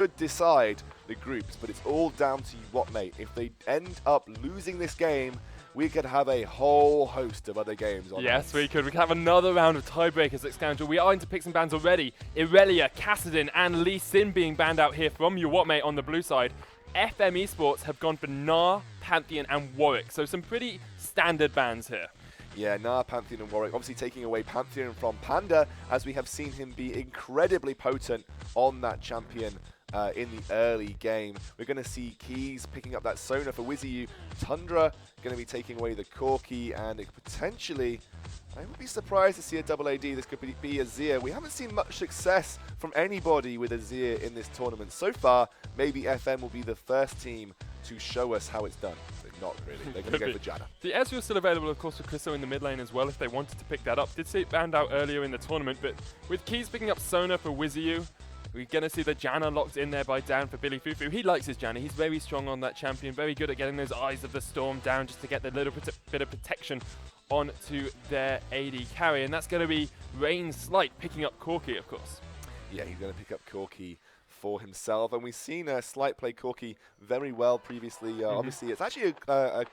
should decide the groups, but it's all down to U WOT M8. If they end up losing this game, we could have a whole host of other games on. Yes, we could. We could have another round of tiebreakers at Scoundrel. We are into picks and bans already. Irelia, Kassadin, and Lee Sin being banned out here from U WOT M8 on the blue side. FM eSports have gone for Gnar, Pantheon, and Warwick. So some pretty standard bans here. Yeah, Gnar, Pantheon, and Warwick. Obviously taking away Pantheon from Panda, as we have seen him be incredibly potent on that champion in the early game. We're going to see Keys picking up that Sona for WYZU. Tundra going to be taking away the Corki, and potentially, I would be surprised to see a double AD. This could be a Azir. We haven't seen much success from anybody with Azir in this tournament so far. Maybe FM will be the first team to show us how it's done. But not really. They're going to go for Janna. The Ezreal still available, of course, for Chriso in the mid lane as well if they wanted to pick that up. Did see it banned out earlier in the tournament, but with Keys picking up Sona for WYZU, we're going to see the Janna locked in there by Dan for Billy Fufu. He likes his Janna. He's very strong on that champion, very good at getting those Eyes of the Storm down just to get the little bit of protection onto their AD carry. And that's going to be Rain Slight picking up Corki, of course. Yeah, he's going to pick up Corki for himself. And we've seen Slight play Corki very well previously. Obviously, it's actually a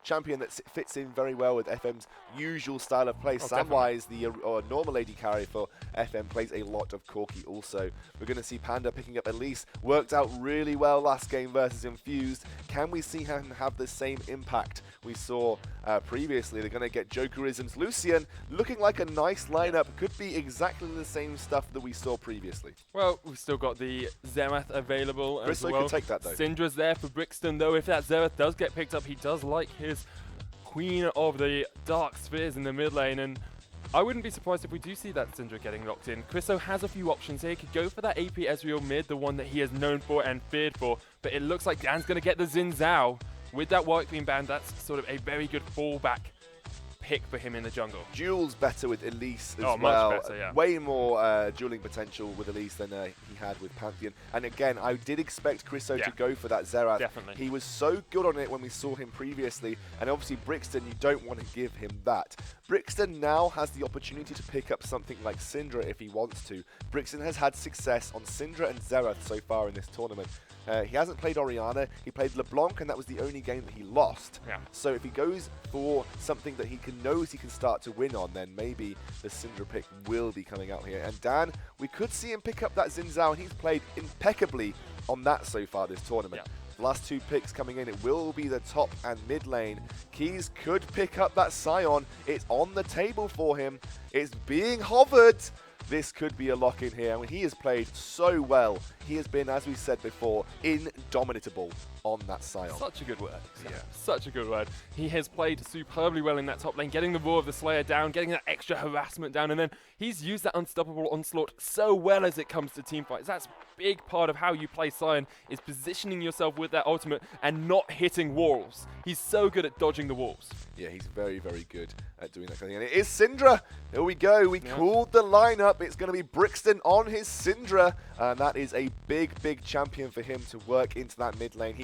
champion that fits in very well with FM's usual style of play. Samwise, the normal AD carry for FM, plays a lot of Corki also. We're going to see Panda picking up Elise. Worked out really well last game versus Infused. Can we see him have the same impact we saw previously? They're going to get Jokerisms. Lucian looking like a nice lineup. Could be exactly the same stuff that we saw previously. Well, we've still got the Xerath available as well. Could take that though. Syndra's there for Brixton though. If that Xerath does get picked up, he does like his Queen of the Dark Spheres in the mid lane, and I wouldn't be surprised if we do see that Syndra getting locked in. Chriso has a few options here. He could go for that AP Ezreal mid, the one that he is known for and feared for, but it looks like Dan's going to get the Xin Zhao. With that Warwick being banned, that's sort of a very good fallback pick for him in the jungle. Duel's better with Elise as well. Much better, yeah. Way more dueling potential with Elise than he had with Pantheon. And again, I did expect Chriso to go for that Xerath. Definitely. He was so good on it when we saw him previously. And obviously Brixton, you don't want to give him that. Brixton now has the opportunity to pick up something like Syndra if he wants to. Brixton has had success on Syndra and Xerath so far in this tournament. He hasn't played Orianna, he played LeBlanc, and that was the only game that he lost. Yeah. So if he goes for something that he knows he can start to win on, then maybe the Syndra pick will be coming out here. And Dan, we could see him pick up that Xin Zhao, and he's played impeccably on that so far this tournament. Yeah. The last two picks coming in, it will be the top and mid lane. Keys could pick up that Sion. It's on the table for him. It's being hovered. This could be a lock in here. I mean, he has played so well. He has been, as we said before, indomitable on that Sion. Such a good word. Yeah. Such a good word. He has played superbly well in that top lane, getting the Roar of the Slayer down, getting that extra harassment down, and then he's used that unstoppable onslaught so well as it comes to teamfights. That's a big part of how you play Sion, is positioning yourself with that ultimate and not hitting walls. He's so good at dodging the walls. Yeah, he's very, very good at doing that kind of thing. And it is Syndra. Here we go. We called the lineup. It's going to be Brixton on his Syndra. And that is a big, big champion for him to work into that mid lane.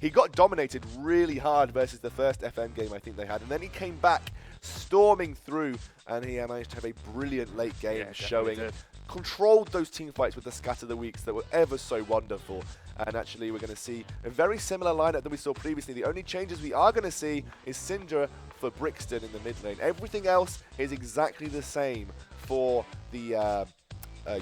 He got dominated really hard versus the first FM game I think they had. And then he came back storming through, and he managed to have a brilliant late game showing. Controlled those team fights with the Scatter the Weeks that were ever so wonderful. And actually, we're going to see a very similar lineup that we saw previously. The only changes we are going to see is Syndra for Brixton in the mid lane. Everything else is exactly the same for the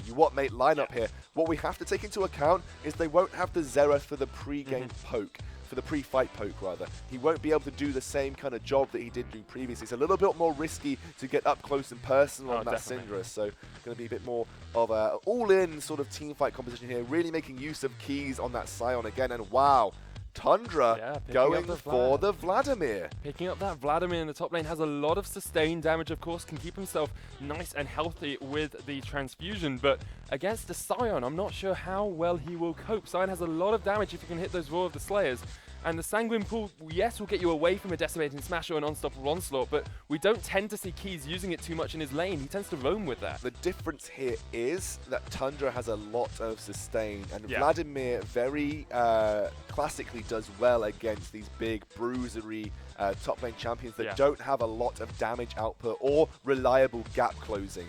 U WOT M8 lineup here. What we have to take into account is they won't have the Xerath for the pre-game poke. For the pre-fight poke, rather. He won't be able to do the same kind of job that he did do previously. It's a little bit more risky to get up close and personal on that Syndra, so going to be a bit more of a all-in sort of team fight composition here, really making use of Keys on that Sion again, and wow, Tundra going for the Vladimir. Picking up that Vladimir in the top lane, has a lot of sustained damage, of course, can keep himself nice and healthy with the transfusion, but against the Sion, I'm not sure how well he will cope. Sion has a lot of damage if you can hit those Roar of the Slayers. And the Sanguine Pool, yes, will get you away from a Decimating Smash or an Unstoppable Onslaught, but we don't tend to see Keys using it too much in his lane. He tends to roam with that. The difference here is that Tundra has a lot of sustain, and Vladimir very classically does well against these big, bruisery top lane champions that don't have a lot of damage output or reliable gap closing.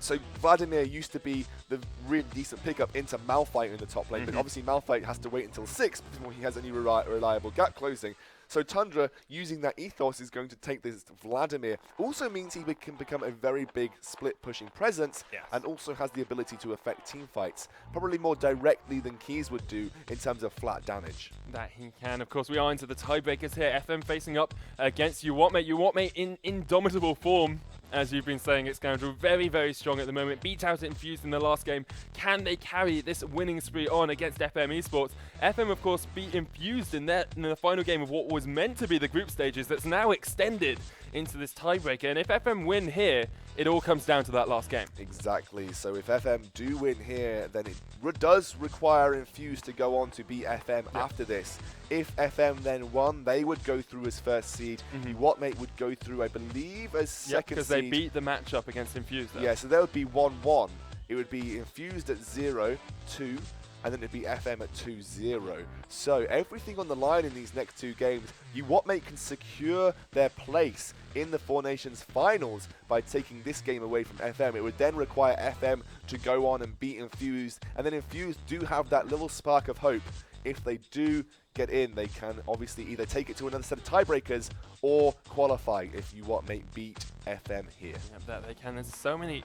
So Vladimir used to be the really decent pickup into Malphite in the top lane, but obviously Malphite has to wait until 6 before he has any reliable gap closing. So Tundra, using that ethos, is going to take this Vladimir. Also means he can become a very big split-pushing presence, and also has the ability to affect team fights, probably more directly than Keys would do in terms of flat damage. That he can. Of course, we are into the tiebreakers here. FM facing up against U WOT M8. U WOT M8 in indomitable form. As you've been saying, it's going to very, very strong at the moment. Beat out Infused in the last game. Can they carry this winning spree on against FM eSports? FM, of course, beat Infused in the final game of what was meant to be the group stages that's now extended into this tiebreaker. And if FM win here, it all comes down to that last game. Exactly. So if FM do win here, then it does require Infused to go on to beat FM after this. If FM then won, they would go through as first seed. U WOT M8 would go through, I believe, as second seed. Because they beat the matchup against Infused. Yeah, so there would be 1-1. It would be Infused at 0-2, and then it'd be FM at 2-0. So everything on the line in these next 2 games, U WOT M8 can secure their place in the Four Nations finals by taking this game away from FM. It would then require FM to go on and beat Infused, and then Infused do have that little spark of hope. If they do get in, they can obviously either take it to another set of tiebreakers or qualify if U WOT M8 beat FM here. Yeah, that they can. There's so many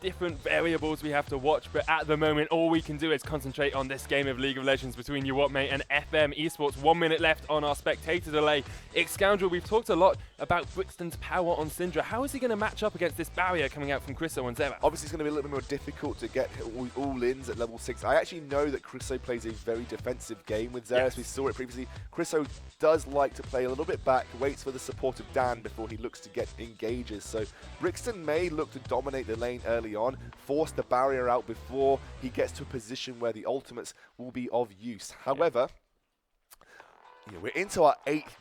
different variables we have to watch, but at the moment all we can do is concentrate on this game of League of Legends between U WOT M8 and FM eSports. 1 minute left on our spectator delay. Scoundrel, we've talked a lot about Brixton's power on Syndra. How is he going to match up against this barrier coming out from Chriso and Zera? Obviously it's going to be a little bit more difficult to get all-ins at level 6. I actually know that Chriso plays a very defensive game with Zera, as we saw it previously. Chriso does like to play a little bit back, waits for the support of Dan before he looks to get engages. So Brixton may look to dominate the lane early on, force the barrier out before he gets to a position where the ultimates will be of use. However, we're into our eighth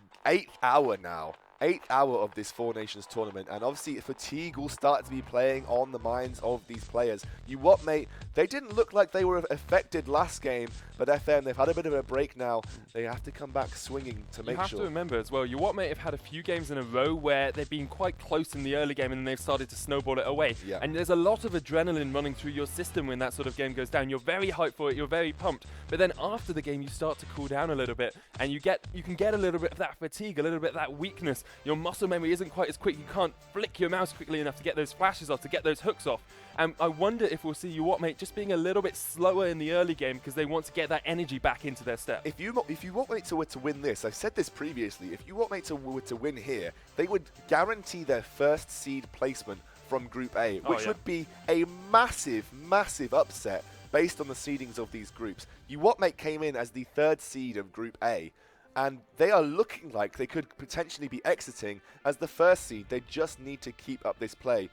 hour now. 8th hour of this Four Nations tournament, and obviously fatigue will start to be playing on the minds of these players. U WOT M8, they didn't look like they were affected last game, but FM, they've had a bit of a break now. They have to come back swinging to make sure. You have to remember as well, U WOT M8 have had a few games in a row where they've been quite close in the early game and then they've started to snowball it away. Yeah. And there's a lot of adrenaline running through your system when that sort of game goes down. You're very hyped for it, you're very pumped, but then after the game you start to cool down a little bit and you can get a little bit of that fatigue, a little bit of that weakness. Your muscle memory isn't quite as quick. You can't flick your mouse quickly enough to get those flashes off, to get those hooks off. And I wonder if we'll see U WOT M8 just being a little bit slower in the early game because they want to get that energy back into their step. If U WOT M8 were to win this, I said this previously, if U WOT M8 were to win here, they would guarantee their first seed placement from Group A, which would be a massive, massive upset based on the seedings of these groups. U WOT M8 came in as the 3rd seed of Group A, and they are looking like they could potentially be exiting as the 1st seed. They just need to keep up this play.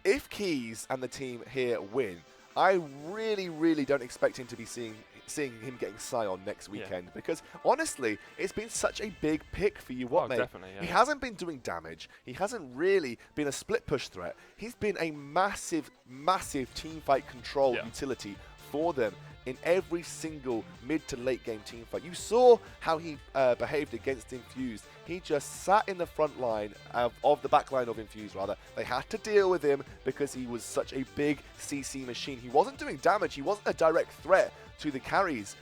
If Keys and the team here win, I really, really don't expect him to be seeing him getting Scion next weekend, because honestly, it's been such a big pick for U WOT M8. Definitely, yeah. He hasn't been doing damage. He hasn't really been a split push threat. He's been a massive, massive team fight control utility for them in every single mid to late game team fight. You saw how he behaved against Infused. He just sat in the front line of the back line of Infused, rather. They had to deal with him because he was such a big CC machine. He wasn't doing damage. He wasn't a direct threat to the carries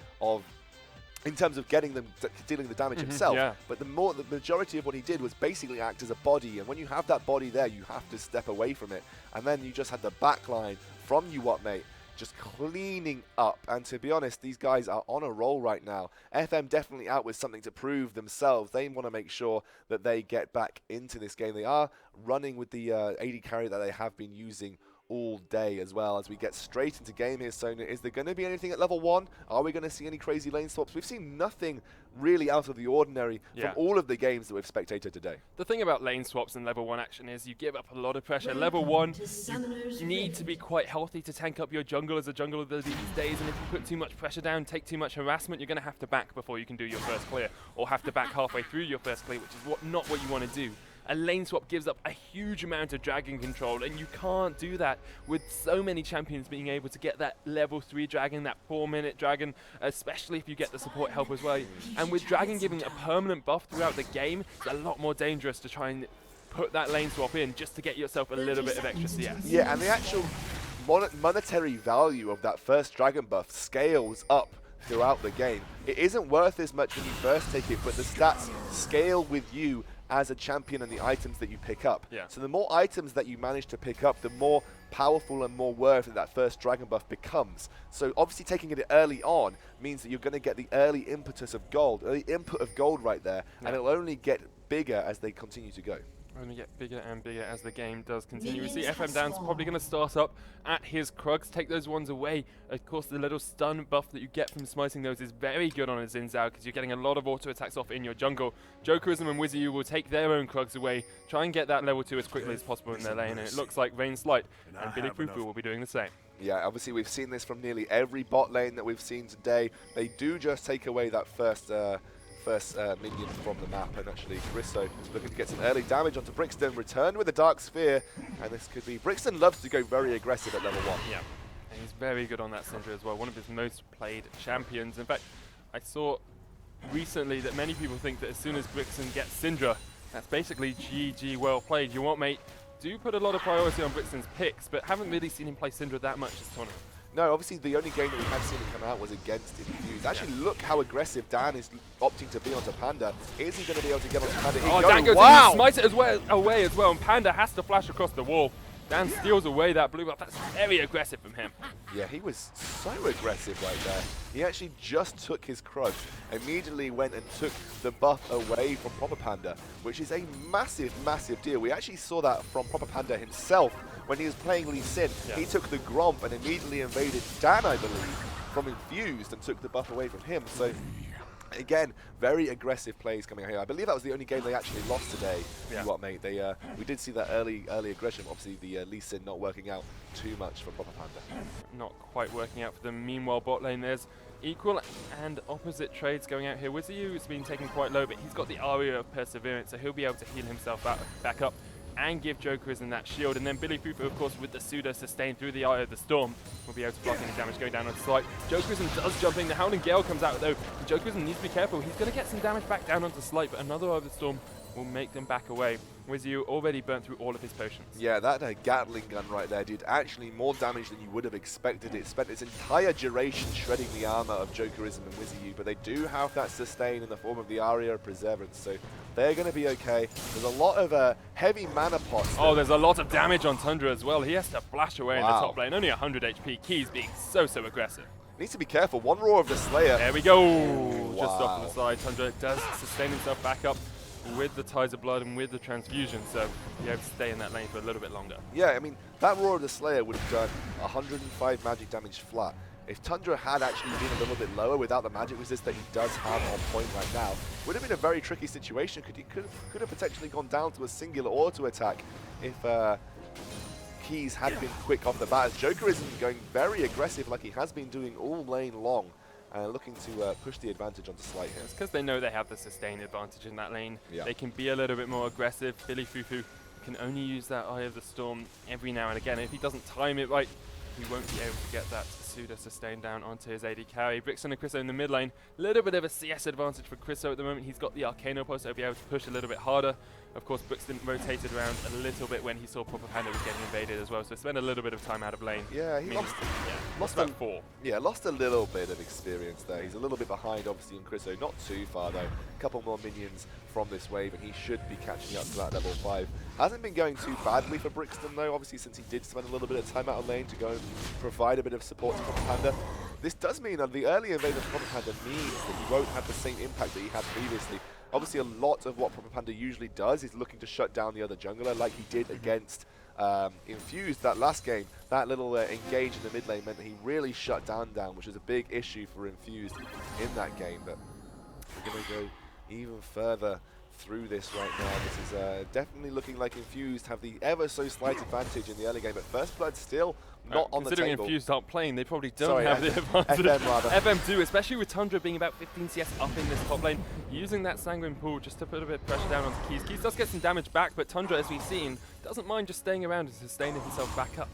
in terms of getting them, dealing the damage himself. But the majority of what he did was basically act as a body, and when you have that body there, you have to step away from it. And then you just had the back line from U WOT M8 just cleaning up, and to be honest, these guys are on a roll right now. FM definitely out with something to prove themselves. They want to make sure that they get back into this game. They are running with the AD carry that they have been using all day as well. As we get straight into game here, Ceirnan, is there going to be anything at level 1? Are we going to see any crazy lane swaps? We've seen nothing really out of the ordinary from all of the games that we've spectated today. The thing about lane swaps and level 1 action is you give up a lot of pressure. Level 1, you need to be quite healthy to tank up your jungle as a jungler these days, and if you put too much pressure down, take too much harassment, you're going to have to back before you can do your first clear, or have to back halfway through your first clear, which is not what you want to do. A lane swap gives up a huge amount of dragon control, and you can't do that with so many champions being able to get that level 3 dragon, that 4-minute dragon, especially if you get the support help as well. And with dragon giving a permanent buff throughout the game, it's a lot more dangerous to try and put that lane swap in just to get yourself a little bit of extra CS. Yeah, and the actual monetary value of that first dragon buff scales up throughout the game. It isn't worth as much when you first take it, but the stats scale with you as a champion and the items that you pick up. Yeah. So the more items that you manage to pick up, the more powerful and more worth that first dragon buff becomes. So obviously taking it early on means that you're going to get the early impetus of gold, early input of gold right there, and it'll only get bigger as they continue to go. Only get bigger and bigger as the game does continue. We see FM Dan's probably going to start up at his Krugs, take those ones away. Of course, the little stun buff that you get from smiting those is very good on a Xin Zhao because you're getting a lot of auto attacks off in your jungle. Jokerism and WYZIU will take their own Krugs away, try and get that level 2 as quickly as possible in their lane, and it looks like Vayne Slight and Billy Fufu will be doing the same. Yeah, obviously we've seen this from nearly every bot lane that we've seen today. They do just take away that first minion from the map, and actually Chriso looking to get some early damage onto Brixton, return with the Dark Sphere, and this could be... Brixton loves to go very aggressive at level 1. Yeah, and he's very good on that Syndra as well, one of his most played champions. In fact, I saw recently that many people think that as soon as Brixton gets Syndra, that's basically GG, well played. U WOT M8 do put a lot of priority on Brixton's picks, but haven't really seen him play Syndra that much this tournament. No, obviously the only game that we have seen him come out was against Infused. Actually, look how aggressive Dan is opting to be onto Panda. Is he going to be able to get onto Panda? Oh, Dan goes in and smites it away as well, and Panda has to flash across the wall. Dan steals away that blue buff. That's very aggressive from him. Yeah, he was so aggressive right there. He actually just took his Krug, immediately went and took the buff away from Proper Panda, which is a massive, massive deal. We actually saw that from Proper Panda himself when he was playing Lee Sin. Yeah. He took the Gromp and immediately invaded Dan, I believe, from Infused and took the buff away from him. So again, very aggressive plays coming out here. I believe that was the only game they actually lost today. Yeah. U WOT M8. We did see that early aggression. Obviously, the Lee Sin not working out too much for Proper Panda. Not quite working out for them. Meanwhile, bot lane, there's equal and opposite trades going out here. WYZIU has been taken quite low, but he's got the Aria of Perseverance, so he'll be able to heal himself back up and give Jokerism that shield. And then Billy Fufu, of course, with the pseudo sustain through the Eye of the Storm, will be able to block any damage going down on Slight. Jokerism does jump in. The Howling Gale comes out, though. Jokerism needs to be careful. He's going to get some damage back down onto Slight, but another Eye of the Storm will make them back away. WYZIU already burnt through all of his potions. Yeah, that Gatling gun right there did actually more damage than you would have expected. It spent its entire duration shredding the armor of Jokerism and WYZIU, but they do have that sustain in the form of the Aria of Perseverance, so they're going to be okay. There's a lot of heavy mana pots. Oh, there's a lot of damage on Tundra as well. He has to flash away in the top lane. Only 100 HP. Keys being so aggressive. Needs to be careful. One Roar of the Slayer. There we go. Just off to the side. Tundra does sustain himself back up with the Ties of Blood and with the transfusion, so be able to stay in that lane for a little bit longer. Yeah, I mean, that Roar of the Slayer would have done 105 magic damage flat. If Tundra had actually been a little bit lower without the magic resist that he does have on point right now, would have been a very tricky situation. He could have potentially gone down to a singular auto attack if Keys had been quick off the bat. As Jokerism going very aggressive like he has been doing all lane long. Looking to push the advantage onto Slight here. It's because they know they have the sustain advantage in that lane. Yeah. They can be a little bit more aggressive. Billy Fufu can only use that Eye of the Storm every now and again. If he doesn't time it right, he won't be able to get that pseudo sustain down onto his AD carry. Brixton and Chriso in the mid lane. A little bit of a CS advantage for Chriso at the moment. He's got the Arcano Pulse, so he'll be able to push a little bit harder. Of course, Brixton rotated around a little bit when he saw Proper Panda was getting invaded as well, so spent a little bit of time out of lane. Yeah, he lost about 4. Yeah, lost a little bit of experience there. He's a little bit behind, obviously, in Chriso. Not too far, though. A couple more minions from this wave, and he should be catching up to that level 5. Hasn't been going too badly for Brixton, though, obviously, since he did spend a little bit of time out of lane to go and provide a bit of support to Proper Panda. This does mean that the early invasion of Proper Panda means that he won't have the same impact that he had previously. Obviously, a lot of what Proper Panda usually does is looking to shut down the other jungler, like he did against Infused that last game. That little engage in the mid lane meant that he really shut down, which is a big issue for Infused in that game. But we're going to go even further through this right now. This is definitely looking like Infused have the ever so slight advantage in the early game, but First Blood still not on the table. Considering Infused aren't playing, they probably don't have the advantage. FM rather. FM do, especially with Tundra being about 15 CS up in this top lane, using that Sanguine Pool just to put a bit of pressure down onto Keys. Keys does get some damage back, but Tundra, as we've seen, doesn't mind just staying around and sustaining himself back up.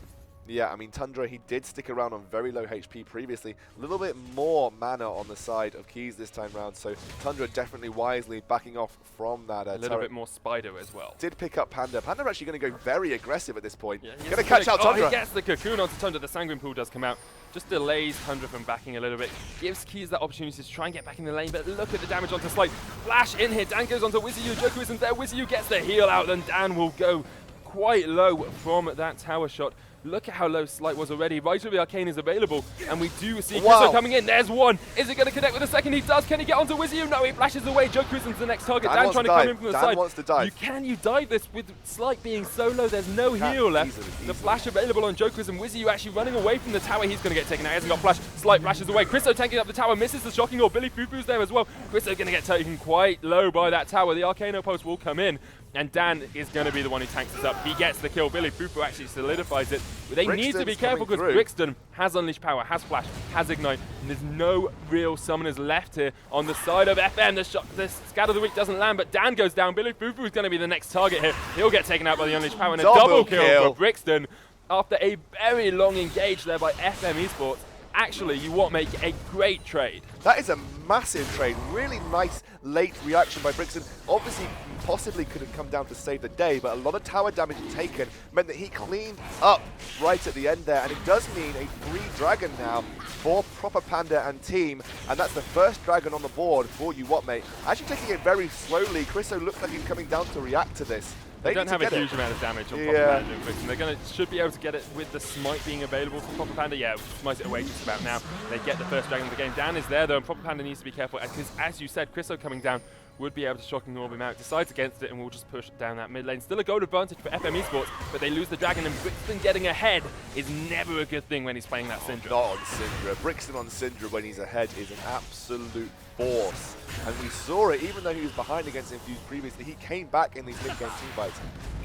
Yeah, I mean, Tundra, he did stick around on very low HP previously. A little bit more mana on the side of Keys this time round, so Tundra definitely wisely backing off from that. A little bit more Spider as well. Did pick up Panda. Panda actually going to go very aggressive at this point. Yeah, going to catch out Tundra. Oh, he gets the Cocoon onto Tundra. The Sanguine Pool does come out. Just delays Tundra from backing a little bit. Gives Keys that opportunity to try and get back in the lane, but look at the damage onto Slight. Flash in here. Dan goes onto WYZY. Joku isn't there. WYZY gets the heal out, and Dan will go quite low from that tower shot. Look at how low Slight was already. Right of the Arcane is available, and we do see Chriso coming in. There's one. Is it going to connect with the second? He does. Can he get onto WYZY? No, he flashes away. Joe Kristen's the next target. Dan trying to come in from the side. Dan wants to dive. You dive this with Slight being so low. There's no heal left. The flash available on Joe Kristen. WYZY actually running away from the tower. He's going to get taken out. He hasn't got flash. Slight flashes away. Chriso tanking up the tower. Misses the shocking orb. Billy Fufu's there as well. Chriso going to get taken quite low by that tower. The Arcano post will come in, and Dan is going to be the one who tanks this up. He gets the kill. Billy Fufu actually solidifies it. But they need to be careful because Brixton has Unleashed Power, has Flash, has Ignite, and there's no real summoners left here on the side of FM. The Scatter of the Week doesn't land, but Dan goes down. Billy Fufu is going to be the next target here. He'll get taken out by the Unleashed Power, and a double kill for Brixton after a very long engage there by FM eSports. Actually, you want make a great trade. That is a massive trade. Really nice late reaction by Brixton. Obviously, possibly could have come down to save the day, but a lot of tower damage taken meant that he cleaned up right at the end there, and it does mean a free dragon now for Proper Panda and team, and that's the first dragon on the board for U WOT M8. Actually taking it very slowly. Chriso looks like he's coming down to react to this. They don't have a huge amount of damage on Proper Panda and Brixton. They should be able to get it with the Smite being available for Proper Panda. Yeah, smite it away just about now. They get the first dragon of the game. Dan is there though, and Proper Panda needs to be careful because, as you said, Chriso coming down would be able to shocking orb him out. Decides against it and will just push down that mid lane. Still a gold advantage for FM eSports, but they lose the dragon, and Brixton getting ahead is never a good thing when he's playing that Syndra. Not on Syndra. Brixton on Syndra when he's ahead is an absolute force. And we saw it, even though he was behind against Infused previously, he came back in these mid-game team fights.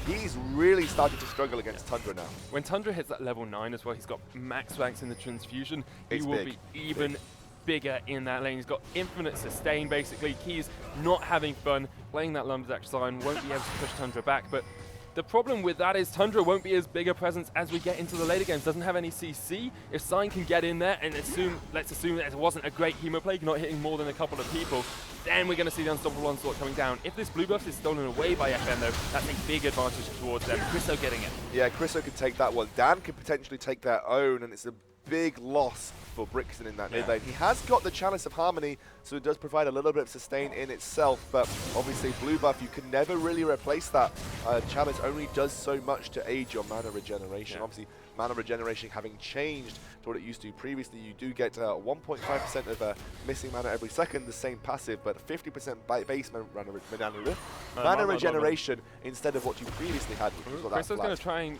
He's really starting to struggle against Tundra now. When Tundra hits that level 9 as well, he's got max ranks in the transfusion. He will be even bigger in that lane. He's got infinite sustain basically. He's not having fun playing that Lumberjack sign, won't be able to push Tundra back, but the problem with that is Tundra won't be as big a presence as we get into the later games. Doesn't have any CC. If Sign can get in there and let's assume that it wasn't a great Hemo Plague, not hitting more than a couple of people, then we're going to see the Unstoppable Onslaught coming down. If this blue buff is stolen away by FM though, that's a big advantage towards them. Chriso getting it. Yeah, Chriso could take that one. Dan could potentially take their own, and it's a big loss for Brixton in that mid lane. He has got the Chalice of Harmony, so it does provide a little bit of sustain in itself, but obviously blue buff, you can never really replace that. Chalice only does so much to aid your mana regeneration. Obviously, mana regeneration having changed to what it used to previously, you do get 1.5% of missing mana every second, the same passive, but 50% base mana regeneration instead of what you previously had, which was what that Chriso's going to try and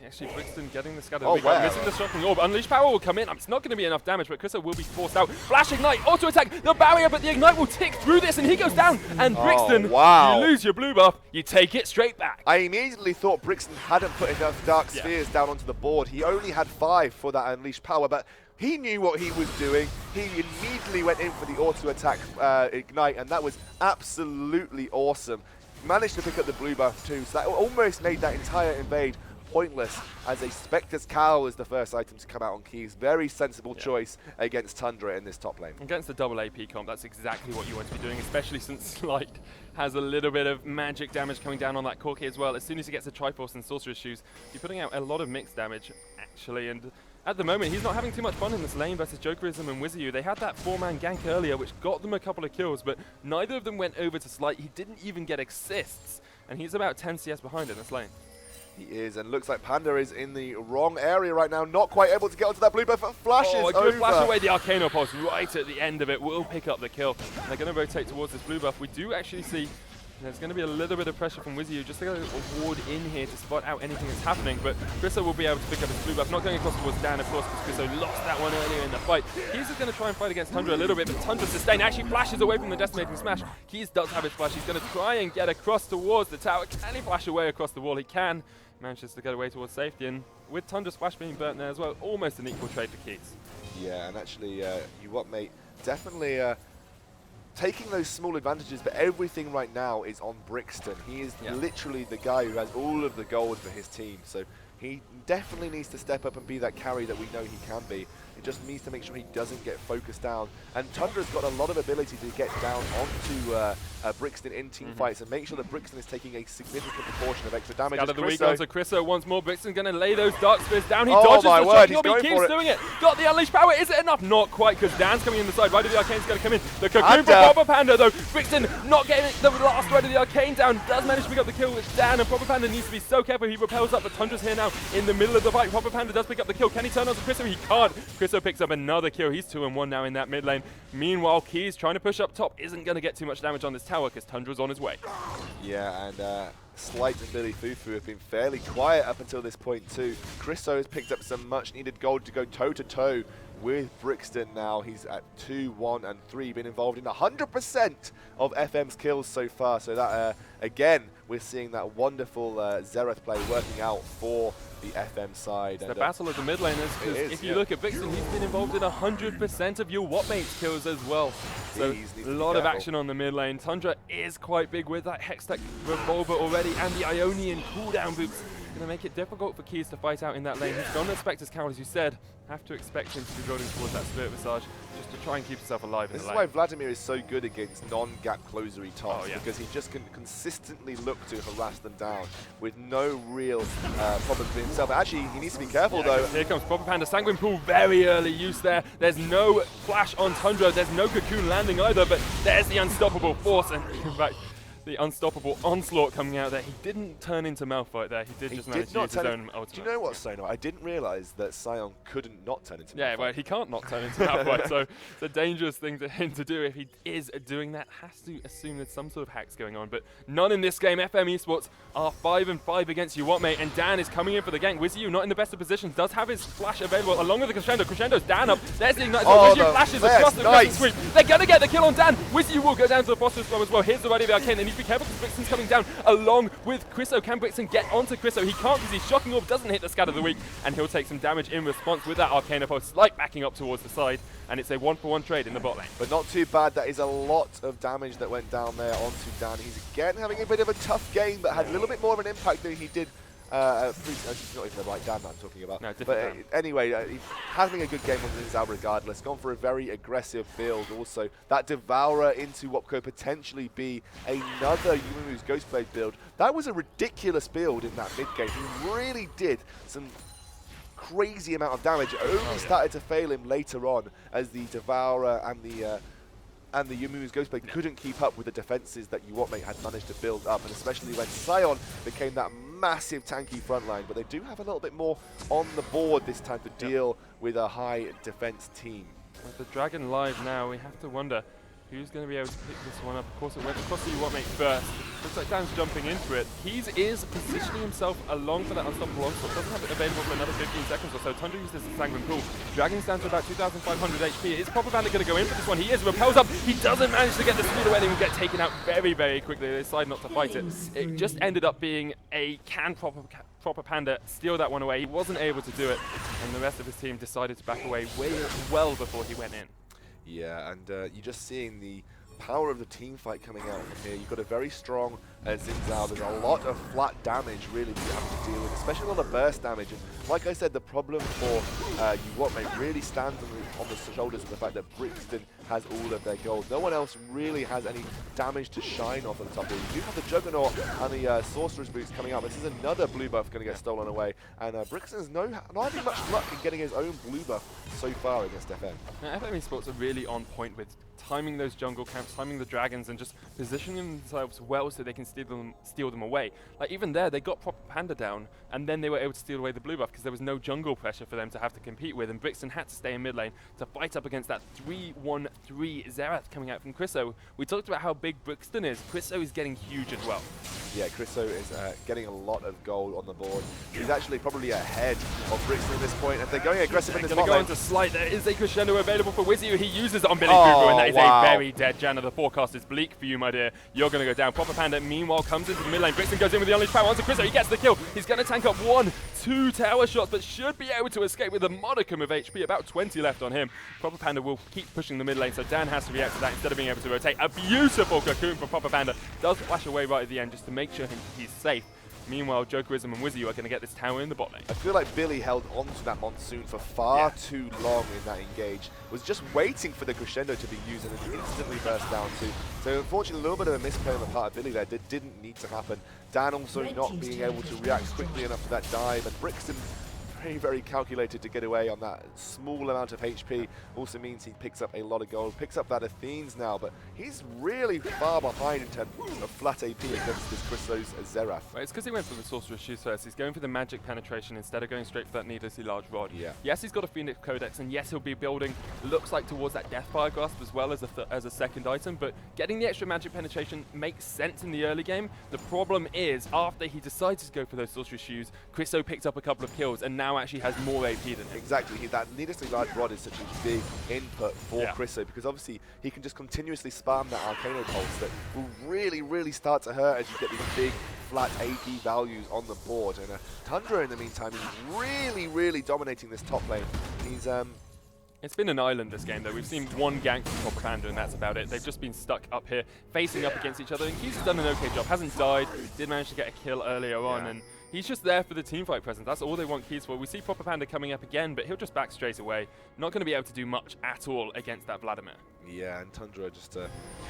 actually Brixton getting the Scatter missing the shocking orb. Unleashed Power will come in. It's not going to be enough damage, but Chriso will be forced out. Flash Ignite, auto attack, the barrier, but the Ignite will tick through this, and he goes down. And Brixton, you lose your blue buff, you take it straight back. I immediately thought Brixton hadn't put enough Dark Spheres down onto the board. He only had 5 for that Unleashed Power, but he knew what he was doing. He immediately went in for the auto attack Ignite, and that was absolutely awesome. Managed to pick up the blue buff too, so that almost made that entire invade pointless, as a Spectre's Cowl is the first item to come out on Keys. Very sensible choice against Tundra in this top lane. Against the double AP comp, that's exactly what you want to be doing, especially since Slight has a little bit of magic damage coming down on that core key as well. As soon as he gets a Triforce and Sorcerer's Shoes, you're putting out a lot of mixed damage, actually, and at the moment, he's not having too much fun in this lane versus Jokerism and WYZY. They had that 4-man gank earlier, which got them a couple of kills, but neither of them went over to Slight. He didn't even get assists, and he's about 10 CS behind in this lane. He is, and looks like Panda is in the wrong area right now, not quite able to get onto that blue buff. Flashes over. Good flash away the Arcano Pulse right at the end of it. Will pick up the kill. And they're going to rotate towards this blue buff. We do actually see there's going to be a little bit of pressure from WYZY just to go a ward in here to spot out anything that's happening, but Chriso will be able to pick up his blue buff. Not going across towards Dan, of course, because Chriso lost that one earlier in the fight. Keys is going to try and fight against Tundra a little bit, but Tundra sustained actually flashes away from the Decimating Smash. Keys does have his flash. He's going to try and get across towards the tower. Can he flash away across the wall? He can. Manages to get away towards safety, and with Tundra's flash being burnt there as well, almost an equal trade for Keys. Yeah, and actually, U WOT M8 definitely taking those small advantages, but everything right now is on Brixton. He is literally the guy who has all of the gold for his team, so He definitely needs to step up and be that carry that we know he can be. It just needs to make sure he doesn't get focused down. And Tundra's got a lot of ability to get down onto Brixton in team fights and make sure that Brixton is taking a significant proportion of extra damage. Out of the weak onto Chriso once more. Brixton going to lay those Dark Spears down. He dodges my the word, shot. He keeps doing it. Got the Unleashed Power. Is it enough? Not quite, because Dan's coming in the side. Right of the Arcane's going to come in. The Cocoon for Proper Panda, though. Brixton not getting the last right of the Arcane down. Does manage to pick up the kill, which Dan and Proper Panda needs to be so careful. He repels up, but Tundra's here now in the middle of the fight. Proper Panda does pick up the kill. Can he turn on to Chriso? He can't. Chriso picks up another kill. He's 2-1 now in that mid lane. Meanwhile, Keys trying to push up top isn't going to get too much damage on this tower because Tundra's on his way. Yeah, and Slight and Billy Fufu have been fairly quiet up until this point too. Chriso has picked up some much needed gold to go toe-to-toe with Brixton now. He's at 2-1 and 3, been involved in 100% of FM's kills so far. So that, again, we're seeing that wonderful Xerath play working out for the FM side. It's the battle of the mid laners, because if you look at Brixton, he's been involved in 100% of your WOT M8 kills as well. So a lot of action on the mid lane. Tundra is quite big with that Hextech Revolver already, and the Ionian cooldown boots. Going to make it difficult for Keys to fight out in that lane. He's gone to Spectre's Cowl, as you said. Have to expect him to be rolling towards that Spirit Visage just to try and keep himself alive in the lane. This is why Vladimir is so good against non-gap closery tops, because he just can consistently look to harass them down with no real problems with himself. Actually, he needs to be careful though. Here comes Proper Panda. Sanguine Pool, very early use there. There's no flash on Tundra. There's no Cocoon landing either, but there's the unstoppable force. And in fact, the unstoppable onslaught coming out there. He didn't turn into Malphite there. He did just manage to use his own ultimate. Do you know what, Sono? I didn't realise that Sion couldn't not turn into Malphite. Yeah, well, he can't not turn into Malphite, so it's a dangerous thing for him to do. If he is doing that, has to assume there's some sort of hacks going on, but none in this game. FM Esports are 5-5 against U WOT M8, and Dan is coming in for the gank. WYZU not in the best of positions, does have his flash available along with the Crescendo. Crescendo's Dan up. There's the Ignite. WYZU flashes across the sweep. They're going to get the kill on Dan. WYZU will go down to the Phosphorus Bomb as well. Here's the right of the Arcane. They need to be careful because Brixton's coming down along with Chriso. Can Brixton get onto Chriso? He can't because his Shocking Orb doesn't hit the Scatter of the Weak, and he'll take some damage in response with that Arcana Pulse. Slight backing up towards the side, and it's a 1-for-1 trade in the bot lane. But not too bad. That is a lot of damage that went down there onto Dan. He's again having a bit of a tough game, but had a little bit more of an impact than he did. It's not even the right Dan that I'm talking about. No, but anyway, he's having a good game on Zinzao regardless. Gone for a very aggressive build also. That Devourer into what could potentially be another Yumu's Ghostblade build. That was a ridiculous build in that mid game. He really did some crazy amount of damage. It only started to fail him later on as the Devourer and the Yumu's Ghostblade couldn't keep up with the defenses that U WOT M8 had managed to build up, and especially when Sion became that massive tanky frontline. But they do have a little bit more on the board this time to deal with a high defense team. With the Dragon live now, we have to wonder who's going to be able to pick this one up. Of course, it went across to U WOT M8 first. Looks like Dan's jumping into it. Keys is positioning himself along for that unstoppable onslaught. Doesn't have it available for another 15 seconds or so. Tundra uses the Sanguine Pool. Dragon's down to about 2,500 HP. Is Proper Panda going to go in for this one? He is. Repels up. He doesn't manage to get the speed away. They will get taken out very, very quickly. They decide not to fight it. It just ended up being a Proper Panda steal that one away. He wasn't able to do it, and the rest of his team decided to back away well before he went in. Yeah, and you're just seeing the power of the team fight coming out from here. You've got a very strong Zinzao. There's a lot of flat damage really that you have to deal with, especially a lot of burst damage. And like I said, the problem for U WOT M8 really stands on the shoulders of the fact that Brixton has all of their gold. No one else really has any damage to shine off at the top here. You do have the Juggernaut and the Sorcerer's Boots coming out. This is another blue buff going to get stolen away, and Brixton's not having much luck in getting his own blue buff so far against FM. Now, FM Esports are really on point with timing those jungle camps, timing the dragons, and just positioning themselves well so they can steal them away. Like even there, they got Proper Panda down, and then they were able to steal away the blue buff because there was no jungle pressure for them to have to compete with, and Brixton had to stay in mid lane to fight up against that 3-1-3 Xerath coming out from Chriso. We talked about how big Brixton is. Chriso is getting huge as well. Yeah, Chriso is getting a lot of gold on the board. He's actually probably ahead of Brixton at this point. If they're going aggressive in this bot lane, going to Slight. There is a Crescendo available for WYZU. He uses it on Billy Fufu, and that is a very dead Janna. The forecast is bleak for you, my dear. You're going to go down. Proper Panda, meanwhile, comes into the mid lane. Brixton goes in with the Unleashed Power onto Chriso. He gets the kill. He's going to tank up 1-2 tower shots, but should be able to escape with a modicum of HP. About 20 left on him. Proper Panda will keep pushing the mid lane, so Dan has to react to that instead of being able to rotate. A beautiful cocoon from Proper Panda. Does flash away right at the end just to make sure he's safe. Meanwhile, Jokerism and WYZU are going to get this tower in the bot lane. I feel like Billy held on to that Monsoon for far too long in that engage. Was just waiting for the crescendo to be used and then instantly burst down too. So unfortunately, a little bit of a misplay on the part of Billy there that didn't need to happen. Dan also not being able to react quickly enough to that dive, and Brixton very calculated to get away on that small amount of HP. Also means he picks up a lot of gold, picks up that Athenes now, but he's really far behind in terms of flat AP against this Christos Xerath. Right, it's because he went for the Sorcerer's Shoes first. He's going for the magic penetration instead of going straight for that needlessly large rod. Yeah. Yes, he's got a Phoenix Codex, and yes, he'll be building, looks like, towards that Deathfire Grasp as well as a second item, but getting the extra magic penetration makes sense in the early game. The problem is, after he decided to go for those Sorcerer's Shoes, Christo picked up a couple of kills, and now actually has more AP than him. Exactly, that needlessly large rod is such a big input for Christo, because obviously he can just continuously spam that Arcano Pulse that will really start to hurt as you get these big flat AP values on the board. And Tundra in the meantime is really dominating this top lane. He's It's been an island this game though. We've seen one gank from Propaganda and that's about it. They've just been stuck up here, facing up against each other, and Keys has done an okay job. Hasn't died, did manage to get a kill earlier on, and he's just there for the teamfight presence. That's all they want Keys for. We see Propaganda coming up again, but he'll just back straight away. Not going to be able to do much at all against that Vladimir. Yeah, and Tundra just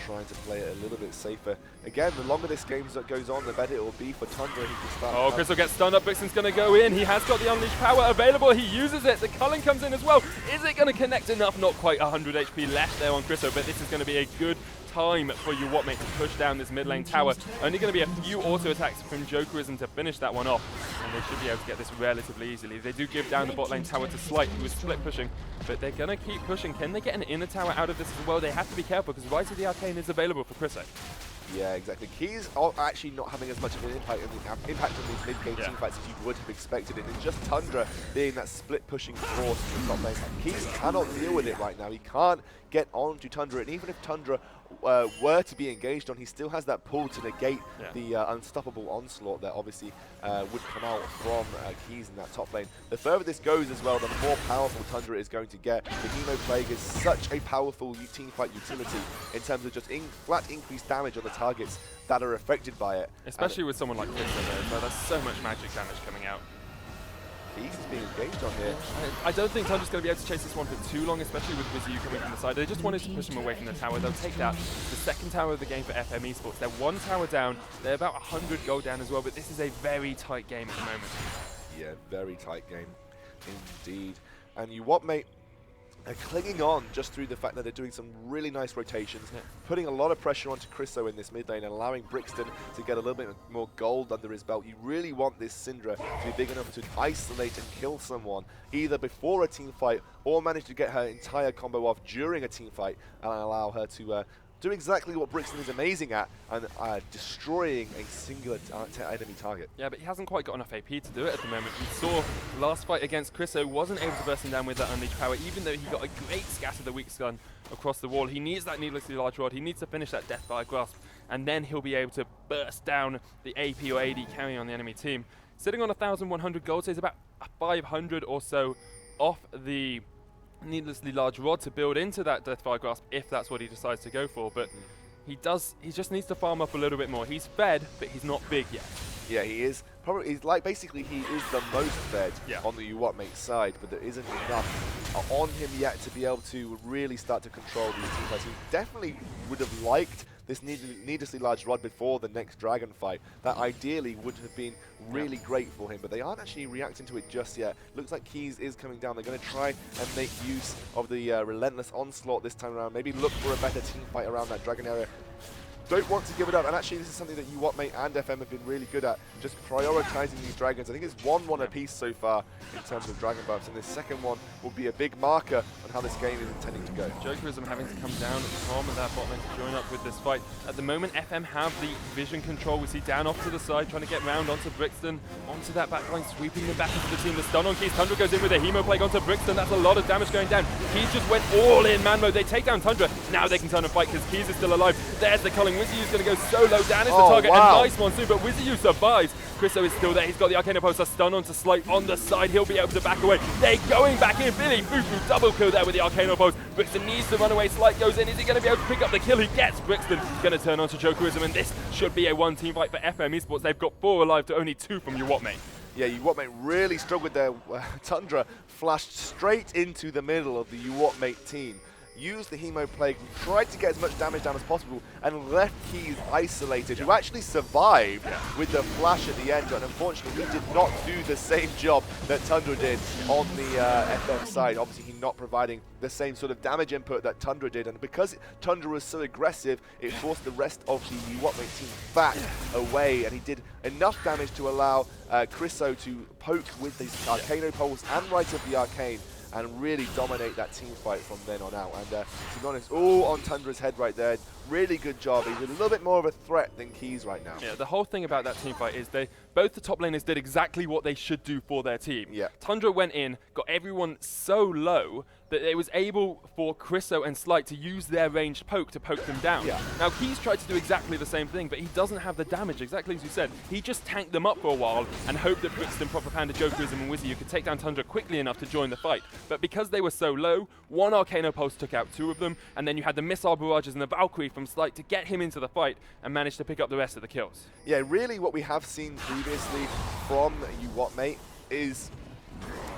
trying to play it a little bit safer. Again, the longer this game goes on, the better it will be for Tundra. He can start. Oh, Crystal gets stunned up. Brixton's going to go in. He has got the Unleashed power available. He uses it. The culling comes in as well. Is it going to connect enough? Not quite 100 HP left there on Crystal, but this is going to be a good time for U WOT M8 to push down this mid lane tower. Only going to be a few auto attacks from Jokerism to finish that one off, and they should be able to get this relatively easily. They do give down the bot lane tower to Slight, who is split pushing, but they're going to keep pushing. Can they get an inner tower out of this as well? They have to be careful because Rise of the Arcane is available for Chriso. Yeah, exactly. Keys are actually not having as much of an impact on these mid-game teamfights as you would have expected. And it's just Tundra being that split-pushing force in the top lane. Keys cannot deal with it right now. He can't get onto Tundra. And even if Tundra were to be engaged on, he still has that pull to negate the unstoppable onslaught that obviously would come out from Keys in that top lane. The further this goes as well, the more powerful Tundra is going to get. The Hemo Plague is such a powerful teamfight utility in terms of just flat increased damage on the targets that are affected by it. Especially with someone like Chriso there, so there's so much magic damage coming out. Keys is being engaged on here. I don't think Tundra's going to be able to chase this one for too long, especially with WYZU coming from the side. They just wanted to push him away from the tower. They'll take that. The second tower of the game for FM eSports. They're one tower down. They're about 100 gold down as well, but this is a very tight game at the moment. Yeah, very tight game indeed. And U WOT M8 are clinging on just through the fact that they're doing some really nice rotations, putting a lot of pressure onto Chriso in this mid lane and allowing Brixton to get a little bit more gold under his belt. You really want this Syndra to be big enough to isolate and kill someone, either before a team fight or manage to get her entire combo off during a team fight and allow her to do exactly what Brixton is amazing at, and destroying a singular enemy target. Yeah, but he hasn't quite got enough AP to do it at the moment. We saw last fight against Chriso wasn't able to burst him down with that Unleashed power, even though he got a great scatter the weak stun across the wall. He needs that needlessly large rod. He needs to finish that Deathfire Grasp, and then he'll be able to burst down the AP or AD carry on the enemy team. Sitting on 1,100 gold, so he's about 500 or so off the needlessly large rod to build into that Deathfire Grasp if that's what he decides to go for, but he just needs to farm up a little bit more. He's fed, but he's not big yet. Yeah, he is. Basically he is the most fed on the U WOT M8 side, but there isn't enough on him yet to be able to really start to control these teamfights. He definitely would have liked this needlessly large rod before the next dragon fight. That ideally would have been really great for him, but they aren't actually reacting to it just yet. Looks like Keys is coming down. They're going to try and make use of the relentless onslaught this time around. Maybe look for a better team fight around that dragon area. Don't want to give it up, and actually this is something that U WOT M8 and FM have been really good at, just prioritizing these dragons. I think it's 1-1 apiece so far in terms of dragon buffs, and this second one will be a big marker on how this game is intending to go. Jokerism having to come down from that bot lane to join up with this fight. At the moment, FM have the vision control. We see down off to the side, trying to get round onto Brixton, onto that backline, sweeping them back into the team. The stun on Keys. Tundra goes in with a Hemo Plague onto Brixton. That's a lot of damage going down. Keys just went all in man mode. They take down Tundra. Now they can turn and fight because Keys is still alive. There's the culling WYZYU's going to go solo. Dan is the target, and nice Monsoon, but WYZYU survives. Chriso is still there. He's got the Arcana Pulse, a stun onto Slight on the side. He'll be able to back away. They're going back in. Billy Fufu double kill there with the Arcana Pulse. Brixton needs to run away. Slight goes in. Is he going to be able to pick up the kill? He gets Brixton. Going to turn onto Jokerism, and this should be a one-team fight for FM Esports. They've got 4 alive to only 2 from U WOT M8. Yeah, U WOT M8 really struggled there. Tundra flashed straight into the middle of the U WOT M8 team, used the Hemo Plague, tried to get as much damage down as possible, and left Keys isolated, who actually survived with the flash at the end, and unfortunately he did not do the same job that Tundra did on the FM side. Obviously he not providing the same sort of damage input that Tundra did, and because Tundra was so aggressive, it forced the rest of the U WOT M8 team back away, and he did enough damage to allow Chriso to poke with his Arcano Pulse and Right of the Arcane, and really dominate that team fight from then on out. And to be honest, all on Tundra's head right there. Really good job. He's a little bit more of a threat than Keys right now. Yeah, the whole thing about that team fight is both the top laners did exactly what they should do for their team. Yeah. Tundra went in, got everyone so low that it was able for Chriso and Slight to use their ranged poke to poke them down. Yeah. Now Keys tried to do exactly the same thing, but he doesn't have the damage, exactly as you said. He just tanked them up for a while and hoped that Brixton, Proper Panda, Jokerism and WYZYU could take down Tundra quickly enough to join the fight. But because they were so low, one Arcano Pulse took out 2 of them, and then you had the Missile Barrages and the Valkyrie from Slight to get him into the fight and manage to pick up the rest of the kills. Yeah, really what we have seen previously from U WOT M8 is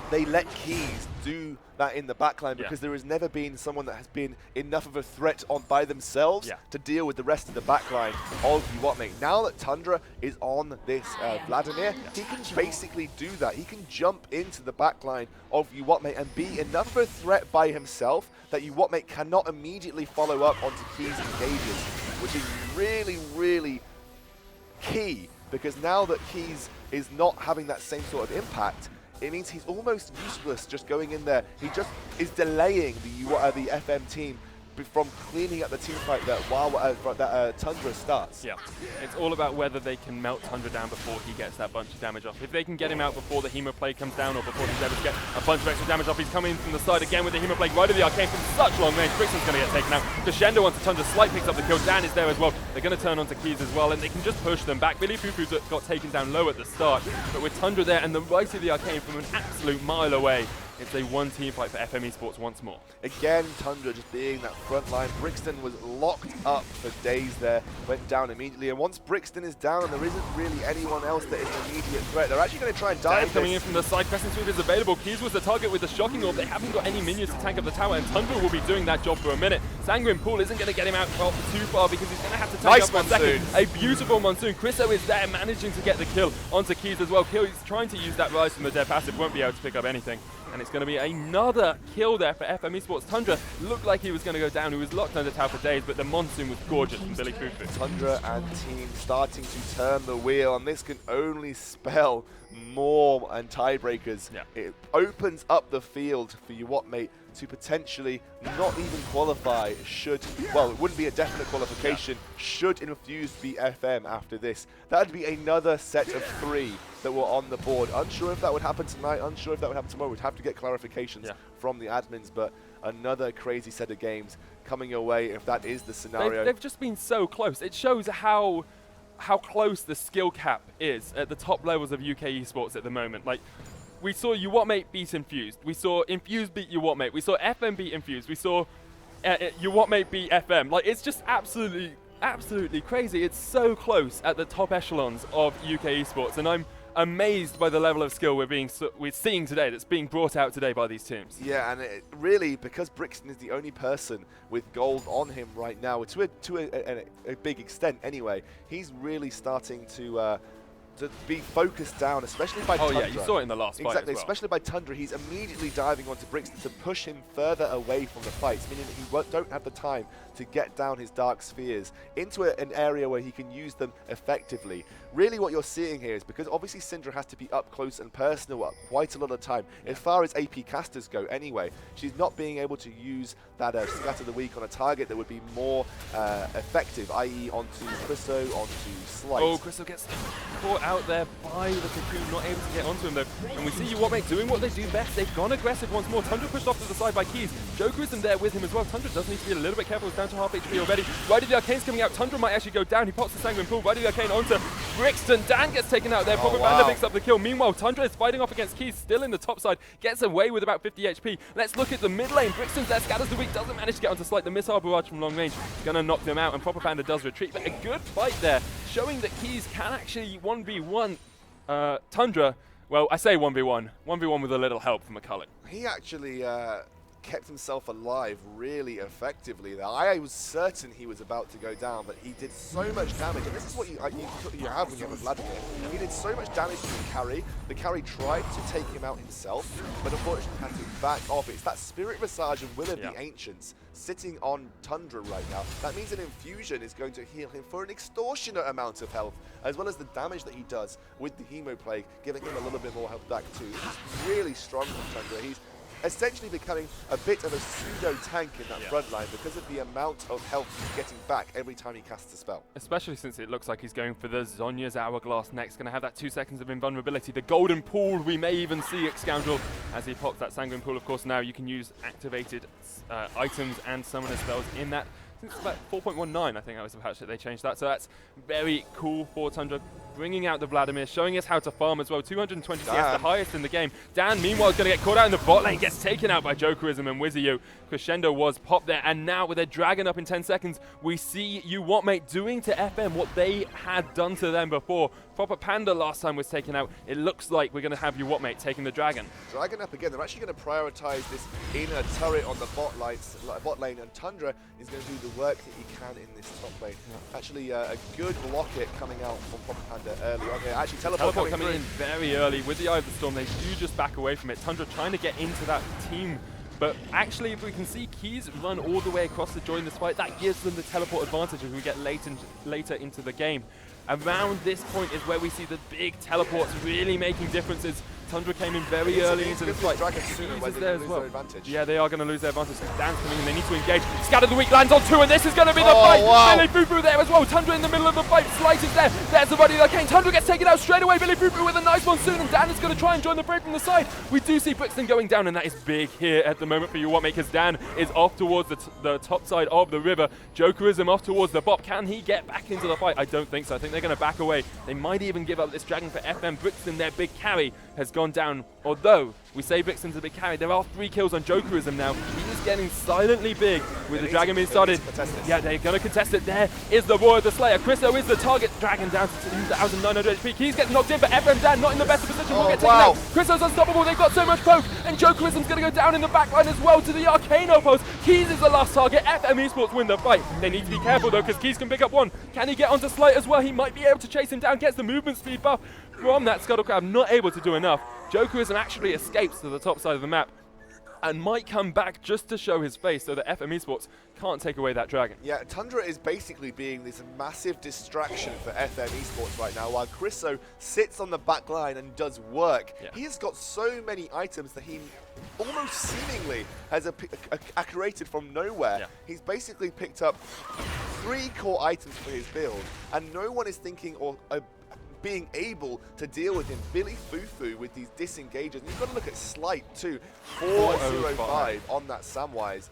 they let Keys do that in the backline because there has never been someone that has been enough of a threat by themselves to deal with the rest of the backline of U WOT M8. Now that Tundra is on this Vladimir, he can basically do that. He can jump into the backline of U WOT M8 and be enough of a threat by himself that U WOT M8 cannot immediately follow up onto Keys' engages, which is really, really key, because now that Keys is not having that same sort of impact, it means he's almost useless just going in there. He just is delaying the FM team from cleaning up the team fight that Tundra starts. Yeah, it's all about whether they can melt Tundra down before he gets that bunch of damage off. If they can get him out before the Hemo Plague comes down, or before he's able to get a bunch of extra damage off, he's coming from the side again with the Hemo Plague right of the Arcane from such long range. Brixton's going to get taken out. Crescendo onto Tundra, Slight picks up the kill. Dan is there as well. They're going to turn onto Keys as well, and they can just push them back. Billy Fufu's got taken down low at the start, but with Tundra there and the right of the Arcane from an absolute mile away, it's a one-team fight for FM Esports once more. Again, Tundra just being that front line. Brixton was locked up for days there, went down immediately, and once Brixton is down and there isn't really anyone else that is an immediate threat, they're actually going to try and dive this. Coming in from the side, Crescent Sweep is available. Keys was the target with the Shocking Orb. They haven't got any minions to tank up the tower, and Tundra will be doing that job for a minute. Sanguine Pool isn't going to get him out too far because he's going to have to tank up for a second. A beautiful Monsoon. Chriso is there, managing to get the kill onto Keys as well. Keys trying to use that Rise from the dead passive, won't be able to pick up anything. And it's going to be another kill there for FM Esports. Tundra looked like he was going to go down. He was locked under tower for days, but the Monsoon was gorgeous from Billy Fufu. Tundra and team starting to turn the wheel, and this can only spell more and tiebreakers. Yeah. It opens up the field for U WOT M8 to potentially not even qualify should, well, it wouldn't be a definite qualification, should Infused be FM after this. That would be another set of 3 that were on the board. Unsure if that would happen tonight, unsure if that would happen tomorrow. We'd have to get clarifications from the admins, but another crazy set of games coming your way if that is the scenario. They've just been so close. It shows how close the skill cap is at the top levels of UK esports at the moment. Like, we saw U WOT M8 beat Infused. We saw Infused beat U WOT M8. We saw FM beat Infused. We saw U WOT M8 beat FM. Like, it's just absolutely crazy. It's so close at the top echelons of UK esports, and I'm amazed by the level of skill we're seeing today that's being brought out today by these teams. Yeah, and really, because Brixton is the only person with gold on him right now, to a big extent anyway, he's really starting to be focused down, especially by Tundra. Oh yeah, you saw it in the last fight Exactly, as well. especially by Tundra. He's immediately diving onto Brixton to push him further away from the fights, meaning that he don't have the time to get down his Dark Spheres into an area where he can use them effectively. Really what you're seeing here is, because obviously Syndra has to be up close and personal quite a lot of time, as far as AP casters go anyway, she's not being able to use that Scatter the Weak on a target that would be more effective, i.e. onto Chriso, onto Slight. Oh, Chriso gets caught out there by the Cocoon, not able to get onto him though. And we see U WOT M8 doing what they do best. They've gone aggressive once more. Tundra pushed off to the side by Keys. Joker isn't there with him as well. Tundra does need to be a little bit careful. He's down to half HP already. Right of the Arcane's coming out. Tundra might actually go down. He pops the Sanguine Pool. Right of the Arcane onto Brixton. Dan gets taken out there. Proper Panda picks up the kill. Meanwhile, Tundra is fighting off against Keys, still in the top side. Gets away with about 50 HP. Let's look at the mid lane. Brixton's there. Scatters the weak. Doesn't manage to get onto Slight. The missile barrage from long range. Gonna knock them out. And Proper Panda does retreat. But a good fight there, showing that Keys can actually 1v1 Tundra. Well, I say 1v1. 1v1 with a little help from McCulloch. He actually kept himself alive really effectively there. I was certain he was about to go down, but he did so much damage. And this is what you have when you have a Vladimir. He did so much damage to the carry. The carry tried to take him out himself, but unfortunately had to back off. It's that Spirit Visage of Will of the Ancients sitting on Tundra right now. That means an infusion is going to heal him for an extortionate amount of health, as well as the damage that he does with the Hemo Plague, giving him a little bit more health back too. He's really strong from Tundra. He's essentially becoming a bit of a pseudo tank in that front line because of the amount of health he's getting back every time he casts a spell. Especially since it looks like he's going for the Zhonya's Hourglass next. Going to have that 2 seconds of invulnerability. The Golden Pool, we may even see Scoundrel as he pops that Sanguine Pool. Of course, now you can use activated items and summoner spells in that. I think it's about 4.19, I think that was the patch that they changed that. So that's very cool for Tundra, bringing out the Vladimir, showing us how to farm as well. 220 CS, the highest in the game. Dan, meanwhile, is going to get caught out in the bot lane, gets taken out by Jokerism and WYZIU. Crescendo was popped there, and now with their dragon up in 10 seconds, we see U WOT M8 doing to FM what they had done to them before. Proper Panda last time was taken out. It looks like we're going to have U WOT M8 taking the dragon. Dragon up again. They're actually going to prioritize this inner turret on the bot lane, and Tundra is going to do the work that he can in this top lane. Actually, a good block-it coming out from Proper Panda early on here. Actually, teleport coming in very early. With the Eye of the Storm, they do just back away from it. Tundra trying to get into that team. But actually, if we can see Keys run all the way across to join this fight, that gives them the teleport advantage as we get later into the game. Around this point is where we see the big teleports really making differences. Tundra came in very early into the fight. Keys is there as well. Yeah, they are going to lose their advantage. Dan's coming in, they need to engage. Scatter the Weak lands on 2, and this is going to be the fight. Billy Fufu there as well. Tundra in the middle of the fight. Slight is there. There's the body of the Arcane. Tundra gets taken out straight away. Billy Fufu with a nice one soon, and Dan is going to try and join the fray from the side. We do see Brixton going down, and that is big here at the moment for U WOT M8, because Dan is off towards the top side of the river. Jokerism off towards the bot. Can he get back into the fight? I don't think so. I think they're going to back away. They might even give up this dragon for FM. Brixton, their big carry, has gone down. Although we say Brixton's a big carry, there are 3 kills on Jokerism now. He is getting silently big with the dragon being started. Yeah, they're going to contest it. There is the Roar of the Slayer. Chriso is the target. Dragon down to 2,900 HP. Keys getting knocked in, but FM Dan not in the best position. Will get taken out. Chriso's unstoppable. They've got so much poke, and Jokerism's going to go down in the backline as well to the Arcane outpost. Keys is the last target. FM eSports win the fight. They need to be careful though, because Keys can pick up one. Can he get onto Slight as well? He might be able to chase him down. Gets the movement speed buff from that Scuttle Crab. Not able to do enough. Jokerism actually escapes to the top side of the map and might come back just to show his face so that FM eSports can't take away that dragon. Yeah, Tundra is basically being this massive distraction for FM eSports right now, while Chriso sits on the back line and does work. He has got so many items that he almost seemingly has created from nowhere. He's basically picked up 3 core items for his build, and no one is thinking or being able to deal with him. Billy Fufu with these disengages. You've got to look at Slight too. 405 on that Samwise.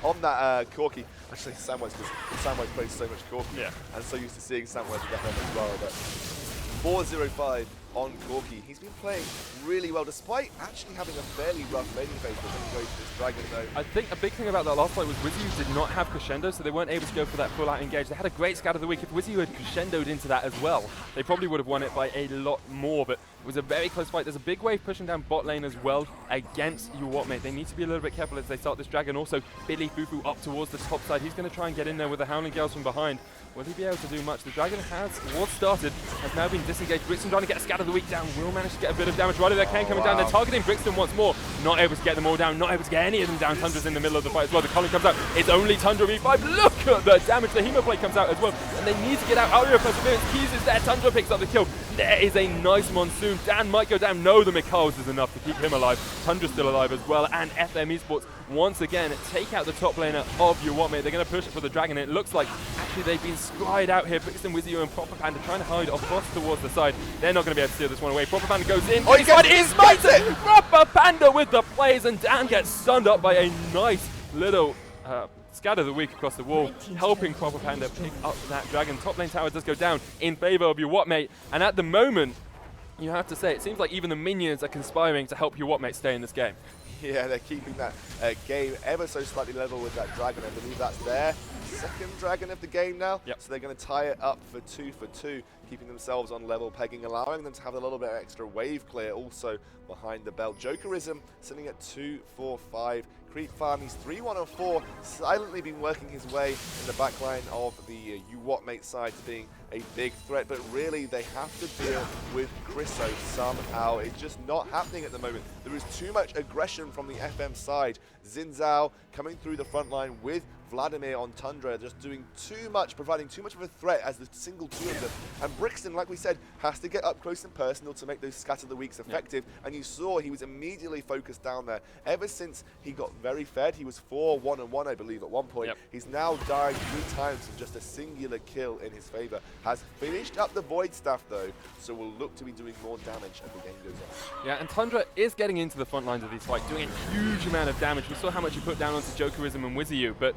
On that Corki. Actually, Samwise, because Samwise plays so much Corki. And so used to seeing Samwise with that as well. But 405 on Corki. He's been playing really well, despite actually having a fairly rough laning phase when he goes to this dragon though. I think a big thing about that last fight was WYZIU did not have Crescendo, so they weren't able to go for that full out engage. They had a great scout of the week. If WYZIU had crescendoed into that as well, they probably would have won it by a lot more, but it was a very close fight. There's a big wave pushing down bot lane as well against U WOT M8. They need to be a little bit careful as they start this dragon. Also, Billy Fufu up towards the top side. He's going to try and get in there with the Howling Gales from behind. Will he be able to do much? The dragon was started, has now been disengaged. Brixton trying to get a scatter of the week down. Will manage to get a bit of damage. Right of their Kane coming down. They're targeting Brixton once more. Not able to get them all down. Not able to get any of them down. Tundra's in the middle of the fight as well. The Colin comes out. It's only Tundra V5. Look at the damage. The Hemo Blade comes out as well. And they need to get out. Aria Perseverance. Keys is there. Tundra picks up the kill. there is a nice Monsoon. Dan might go down. No, the Mikhails is enough to keep him alive. Tundra's still alive as well, and FM Esports once again take out the top laner of U WOT M8. They're going to push it for the Dragon. It looks like actually they've been scried out here. Brixton with you and Proper Panda trying to hide across towards the side. They're not going to be able to steal this one away. Proper Panda goes in. Oh, he smites it! Proper Panda with the plays, and Dan gets stunned up by a nice little scatter the weak across the wall, helping Proper Panda pick up that Dragon. Top lane tower does go down in favor of U WOT M8, and at the moment, you have to say, it seems like even the minions are conspiring to help U WOT M8 stay in this game. Yeah, they're keeping that game ever so slightly level with that Dragon. I believe that's their second Dragon of the game now. Yep. So they're going to tie it up for 2 for 2, keeping themselves on level pegging, allowing them to have a little bit of extra wave clear also behind the belt. Jokerism sitting at 2, 4, 5. Creep Farm, he's 3-1-4, silently been working his way in the backline of the U WOT M8 side to being a big threat, but really they have to deal with Chriso somehow. It's just not happening at the moment. There is too much aggression from the FM side. Xin Zhao coming through the front line with Vladimir on Tundra, just doing too much, providing too much of a threat as the single two of them. And Brixton, like we said, has to get up close and personal to make those scatter the weaks effective. Yeah. And you saw he was immediately focused down there. Ever since he got very fed, he was 4-1-1, I believe, at one point. Yep. He's now died 3 times from just a singular kill in his favor. Has finished up the Void Staff though, so will look to be doing more damage as the game goes on. Yeah, and Tundra is getting into the front lines of these fights, doing a huge amount of damage. We saw how much he put down onto Jokerism and WYZIU, but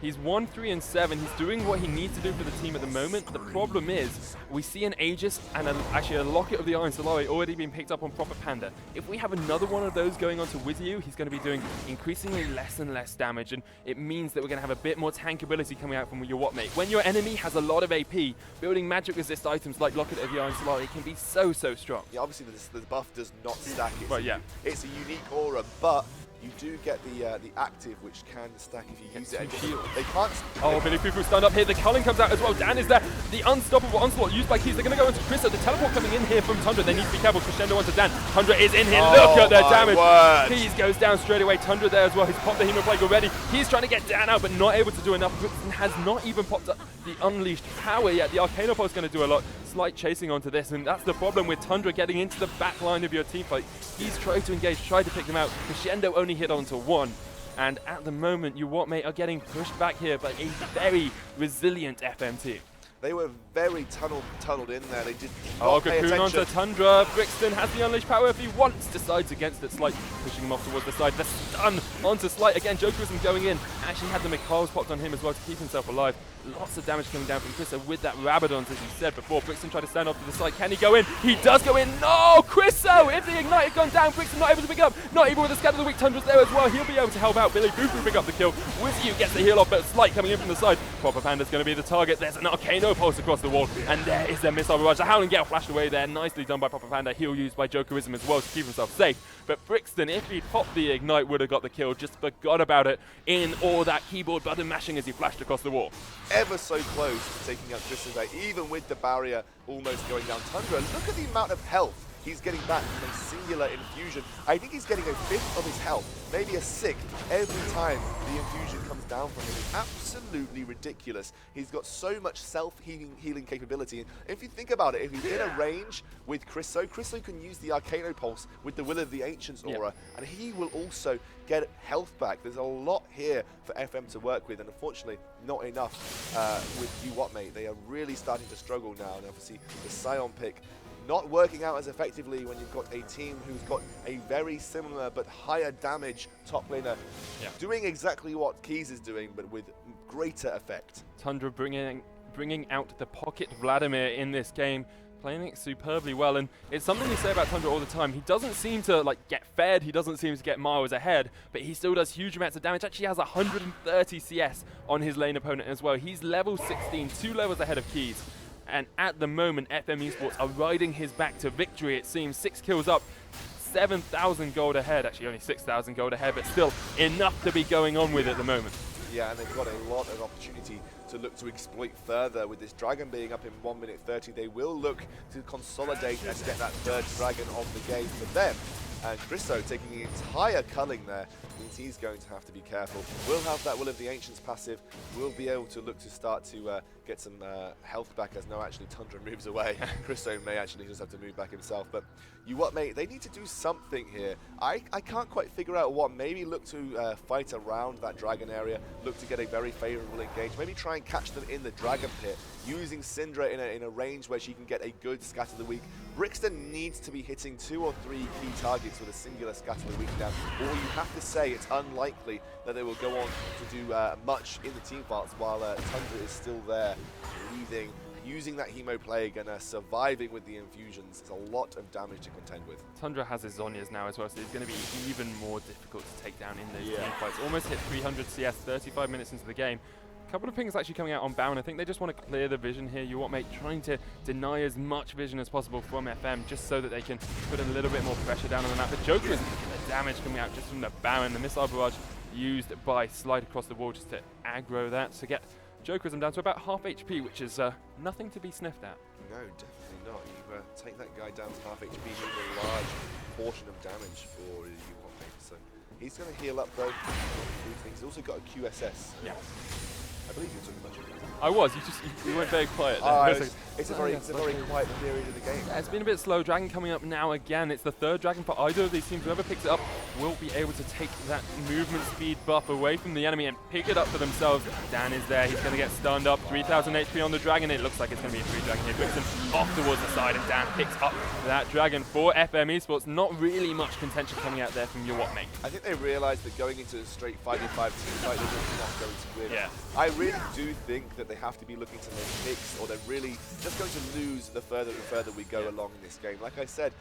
he's 1-3-7. He's doing what he needs to do for the team at the moment. The problem is, we see an Aegis and actually a Locket of the Iron Solari already being picked up on Proper Panda. If we have another one of those going on to WYZIU, he's going to be doing increasingly less and less damage, and it means that we're going to have a bit more tankability coming out from your WOT M8. When your enemy has a lot of AP, building magic resist items like Locket of the Iron Solari can be so strong. Yeah, obviously the buff does not stack. It's a unique aura, but you do get the active, which can stack if you use it. They can't. Oh, Billy Fufu stand up here. The culling comes out as well. Dan is there. The unstoppable onslaught used by Keys. They're going to go into Chriso. The teleport coming in here from Tundra. They need to be careful. Crescendo onto Dan. Tundra is in here. Look at their damage. Keys goes down straight away. Tundra there as well. He's popped the Hemoplague already. He's trying to get Dan out, but not able to do enough. Brixton has not even popped up the unleashed power yet. The Arcano Pulse is going to do a lot. Slight chasing onto this, and that's the problem with Tundra getting into the back line of your team fight. He's tried to engage, tried to pick them out. Crescendo only hit onto 1. And at the moment, U WOT M8 are getting pushed back here by a very resilient FM team. They were very tunneled in there. They did not pay attention. onto Tundra. Brixton has the unleashed power if he wants. Decides against it. Slight pushing him off towards the side. The stun onto Slight. Again, Jokerism going in. Actually had the Mikhails popped on him as well to keep himself alive. Lots of damage coming down from Chriso with that Rabadon, as he said before. Brixton tried to stand off to the side. Can he go in? He does go in. No! Chriso! If the Ignite had gone down, Brixton not able to pick up. Not even with the Scatter of the Weak. Tundra's there as well. He'll be able to help out. Billy Fufu pick up the kill. WYZIU gets the heal off, but Slight coming in from the side. Proper Panda's going to be the target. There's an Arcano Pulse across the wall, and there is their missile barrage. The Howling Gale flashed away there. Nicely done by Proper Panda. Heal used by Jokerism as well to keep himself safe. But Brixton, if he'd popped the Ignite, would have got the kill. Just forgot about it in all that keyboard button mashing as he flashed across the wall. Ever so close to taking out Tristan, even with the barrier almost going down. Tundra, look at the amount of health he's getting back from a singular infusion. I think he's getting a 5th of his health, maybe a 6th, every time the infusion comes down from him. It's absolutely ridiculous. He's got so much self-healing capability. And if you think about it, if he's in a range with Chriso can use the Arcano Pulse with the Will of the Ancients aura, and he will also get health back. There's a lot here for FM to work with, and unfortunately not enough with U WOT M8. They are really starting to struggle now, and obviously the Sion pick not working out as effectively when you've got a team who's got a very similar but higher damage top laner doing exactly what Keys is doing, but with greater effect. Tundra bringing out the pocket Vladimir in this game, playing it superbly well, and it's something we say about Tundra all the time. He doesn't seem to get fed, he doesn't seem to get miles ahead, but he still does huge amounts of damage. Actually has 130 CS on his lane opponent as well. He's level 16, 2 levels ahead of Keys. And at the moment, FM Esports are riding his back to victory, it seems. 6 kills up, 7,000 gold ahead. Actually, only 6,000 gold ahead, but still enough to be going on with at the moment. Yeah, and they've got a lot of opportunity to look to exploit further. With this Dragon being up in 1 minute 30, they will look to consolidate and get that 3rd Dragon of the game for them. And Chriso taking the entire culling there means he's going to have to be careful. We'll have that Will of the Ancients passive. We'll be able to look to start to get some health back as no, actually Tundra moves away. Chriso may actually just have to move back himself, but U WOT M8, they need to do something here. I can't quite figure out what. Maybe look to fight around that dragon area, look to get a very favorable engage, maybe try and catch them in the dragon pit, using Syndra in a range where she can get a good scatter of the week. Brixton needs to be hitting 2 or 3 key targets with a singular scatter of the week now, or you have to say it's unlikely that they will go on to do much in the team fights while Tundra is still there, breathing, using that Hemo Plague and surviving with the infusions. It's a lot of damage to contend with. Tundra has his Zhonya's now as well, so it's going to be even more difficult to take down in those team fights. Almost hit 300 CS 35 minutes into the game. A couple of pings actually coming out on Baron. I think they just want to clear the vision here. U WOT M8 trying to deny as much vision as possible from FM just so that they can put a little bit more pressure down on the map. But Joker is the damage coming out just from the Baron. The missile barrage used by Slide across the wall just to aggro that to get Jokerism down to about half HP, which is nothing to be sniffed at. No, definitely not. You take that guy down to half HP, doing a large portion of damage for U WOT M8. So he's going to heal up though. He's also got a QSS. Yeah. I believe you're talking about it. I was. You went very quiet there. It's a very quiet period of the game. Yeah, it's been a bit slow. Dragon coming up now again. It's the third Dragon for either of these teams. Whoever picks it up will be able to take that movement speed buff away from the enemy and pick it up for themselves. Dan is there. He's going to get stunned up. 3,000 HP on the Dragon. It looks like it's going to be a 3-Dragon here. Brixton off towards the side, and Dan picks up that Dragon for FM eSports. Not really much contention coming out there from U WOT M8. I think they realised that going into a straight 5v5 team fight, they're just not going to win. Yeah. I really do think that they have to be looking to make picks, or they're really just going to lose the further and further we go along in this game. Like I said,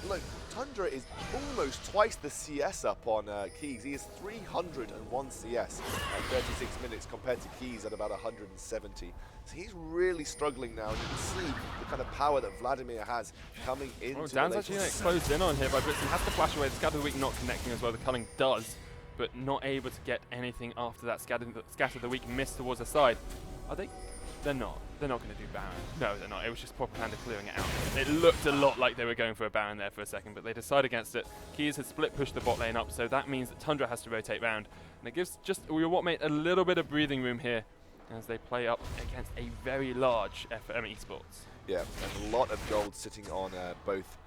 look, Tundra is almost twice the CS up on Keys. He is 301 CS at 36 minutes compared to Keys at about 170. So he's really struggling now, and you can see the kind of power that Vladimir has coming into the Dan's actually closed in on here by Brixton. Has to flash away. The Scatter of the Week not connecting as well. The culling does, but not able to get anything after that Scatter of the Week missed towards the side. Are they? They're not. They're not going to do Baron. No, they're not. It was just Propaganda clearing it out. It looked a lot like they were going for a Baron there for a second, but they decide against it. Keys has split pushed the bot lane up, so that means that Tundra has to rotate round. And it gives just U WOT M8 a little bit of breathing room here as they play up against a very large FM eSports. Yeah, and a lot of gold sitting on both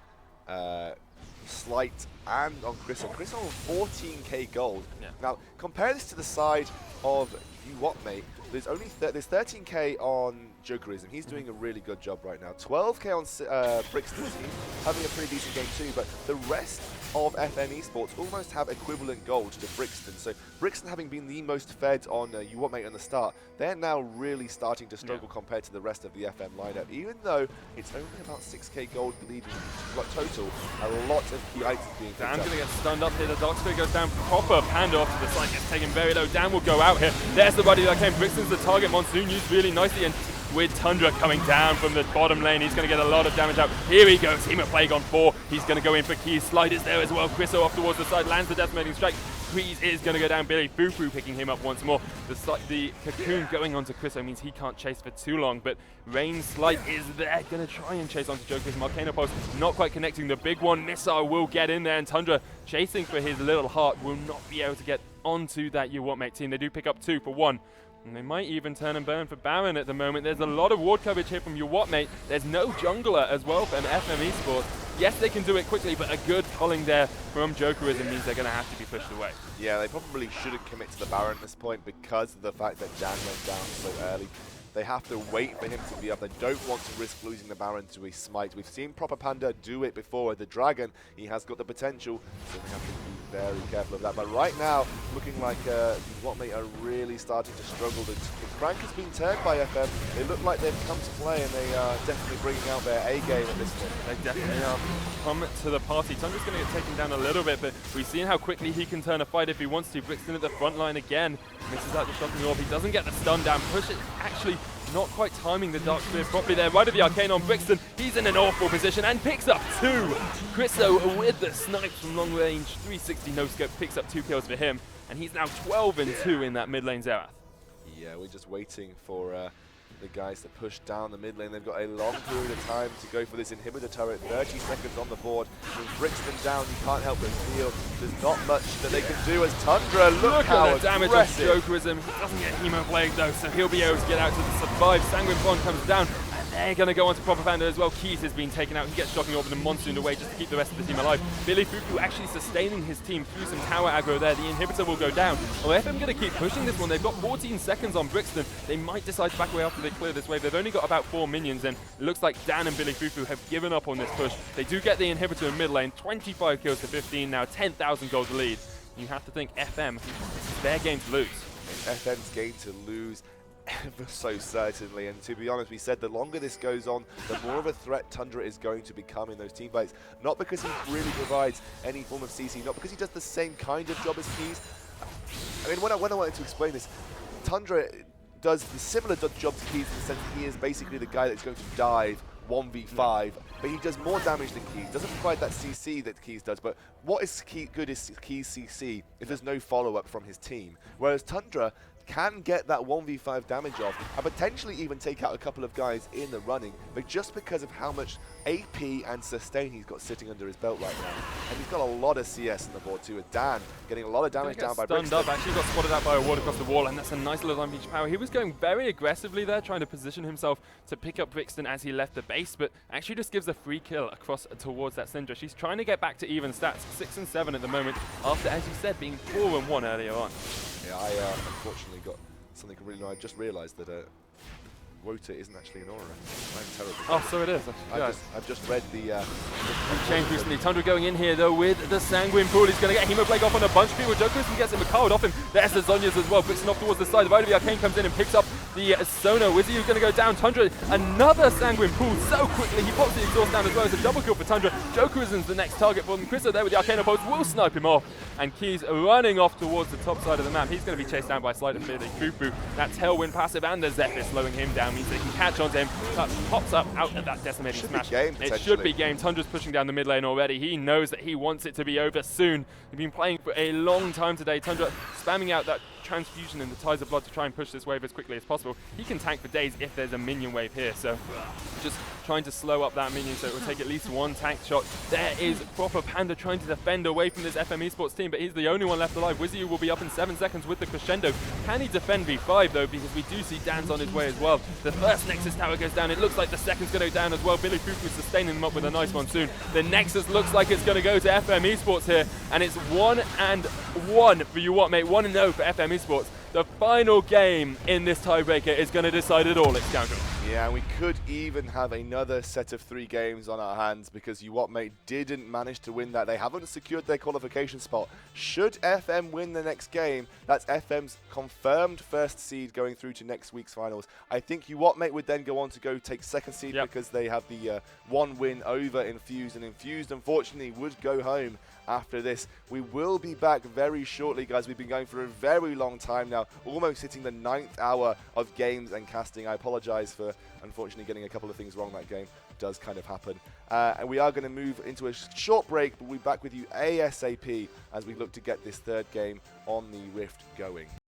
Slight and on Chris. Chris on 14k gold. Yeah. Now, compare this to the side of U WOT M8. There's only there's 13k on Jokerism. He's doing a really good job right now. 12k on Brixton. He's having a pretty decent game too, but the rest of FM eSports almost have equivalent gold to Brixton. So Brixton, having been the most fed on U WOT M8 on the start, they're now really starting to struggle compared to the rest of the FM lineup. Even though it's only about 6k gold lead total, a lot of key items being picked up. Dan's going to get stunned up here. The Dark Spirit goes down proper. Panda off to the side, gets taken very low. Dan will go out here. There's the body that came. Brixton's the target. Monsoon used really nicely, and with Tundra coming down from the bottom lane, he's going to get a lot of damage out. Here he goes. Hemo Plague on 4. He's going to go in for Keys. Slide is there as well. Chriso off towards the side, lands the decimating strike. Freeze is going to go down. Billy Foo picking him up once more. The cocoon going onto Chriso means he can't chase for too long, but Rain Slight is there. Going to try and chase onto Joker's Arcana Pulse. Not quite connecting. The big one, Missile, will get in there, and Tundra chasing for his little heart will not be able to get onto that U WOT M8 team. They do pick up 2 for 1. And they might even turn and burn for Baron at the moment. There's a lot of ward coverage here from U WOT M8. There's no jungler as well from FM eSports. Yes, they can do it quickly, but a good culling there from Jokerism means they're going to have to be pushed away. Yeah, they probably shouldn't commit to the Baron at this point because of the fact that Jan went down so early. They have to wait for him to be up. They don't want to risk losing the Baron to a smite. We've seen Proper Panda do it before. The Dragon, he has got the potential, so we have to be very careful of that. But right now, looking like U WOT M8 are really starting to struggle. The crank has been turned by FM. They look like they've come to play, and they are definitely bringing out their A game at this point. They definitely are. Come to the party. Tundra's going to get taken down a little bit, but we've seen how quickly he can turn a fight if he wants to. Brixton at the front line again. Misses out the shocking orb. He doesn't get the stun down. Push it. Actually, not quite timing the Dark Spear properly there. Right of the Arcane on Brixton. He's in an awful position and picks up 2. Chriso with the snipes from long range. 360 no scope. Picks up 2 kills for him. And he's now 12 and 2 in that mid lane Xerath. Yeah, we're just waiting for the guys to push down the mid lane. They've got a long period of time to go for this inhibitor turret. 30 seconds on the board. With Brixton down, you can't help but feel there's not much that they can do as Tundra. Look how at the damage aggressive. on Jokerism. He doesn't get Hemoblade though, so he'll be able to get out to the survive. Sanguine Bond comes down. They're going to go on to Propaganda as well. Keys has been taken out. He gets Shocking Orb and Monsoon away just to keep the rest of the team alive. Billy Fufu actually sustaining his team through some tower aggro there. The inhibitor will go down. Well, FM going to keep pushing this one. They've got 14 seconds on Brixton. They might decide to back away after they clear this wave. They've only got about 4 minions, and it looks like Dan and Billy Fufu have given up on this push. They do get the inhibitor in mid lane. 25 kills to 15 now. 10,000 gold lead. You have to think FM, this is their game to lose. FM's game to lose. Ever so certainly, and to be honest, we said the longer this goes on, the more of a threat Tundra is going to become in those team fights. Not because he really provides any form of CC, not because he does the same kind of job as Keys. I mean, when I wanted to explain this, Tundra does the similar job to Keys in the sense that he is basically the guy that's going to dive 1v5, but he does more damage than Keys. Doesn't provide that CC that Keys does, but what is good is Keys CC if there's no follow-up from his team. Whereas Tundra can get that 1v5 damage off and potentially even take out a couple of guys in the running, but just because of how much AP and sustain he's got sitting under his belt right now. And he's got a lot of CS on the board too, with Dan getting a lot of damage down by Brixton. Stunned up, actually got spotted out by a ward across the wall, and that's a nice little unleashed power. He was going very aggressively there, trying to position himself to pick up Brixton as he left the base, but actually just gives a free kill across towards that Syndra. She's trying to get back to even stats, 6 and 7 at the moment, after, as you said, being 4 and 1 earlier on. Yeah, I unfortunately got something really annoying. I just realised that WOT isn't actually an aura. I'm terrible. Oh, so it is. I've just read the... changed recently. Tundra going in here, though, with the Sanguine Pool. He's going to get Hemoblade off on a bunch of people. Jokerism gets him a card off him. There's the Zonias as well. Brixton off towards the side. The Vita Arcane comes in and picks up the Sono. Wizzy who's going to go down. Tundra, another Sanguine Pool so quickly. He pops the exhaust down as well. It's a double kill for Tundra. Jokerism's the next target for them. Chriso there with the Arcane Pulse will snipe him off. And Keys running off towards the top side of the map. He's going to be chased down by Slider Billy Fufu. That Tailwind passive and the Zephyr slowing him down means they can catch on to him. That pops up out of that decimating smash. It should be game. Tundra's pushing down the mid lane already. He knows that he wants it to be over soon. He's been playing for a long time today. Tundra spamming out that transfusion in the Ties of Blood to try and push this wave as quickly as possible. He can tank for days if there's a minion wave here, so just trying to slow up that minion so it will take at least one tank shot. There is Proper Panda trying to defend away from this FM eSports team, but he's the only one left alive. Wizzy will be up in 7 seconds with the crescendo. Can he defend V5 though, because we do see Dan's on his way as well. The first Nexus tower goes down. It looks like the second's going to go down as well. Billy Fufu is sustaining them up with a nice monsoon. The Nexus looks like it's going to go to FM eSports here, and it's 1-1 for U WOT M8, 1-0 for FM eSports. The final game in this tiebreaker is going to decide it all, it's Scoundrel. Yeah, and we could even have another set of 3 games on our hands because U WOT M8 didn't manage to win that. They haven't secured their qualification spot. Should FM win the next game, that's FM's confirmed first seed going through to next week's finals. I think U WOT M8 would then go on to go take second seed because they have the 1 win over Infused, and Infused unfortunately would go home after this. We will be back very shortly, guys. We've been going for a very long time now, almost hitting the 9th hour of games and casting. I apologize for unfortunately getting a couple of things wrong that game. It does kind of happen. And we are going to move into a short break, but we'll be back with you ASAP as we look to get this 3rd game on the Rift going.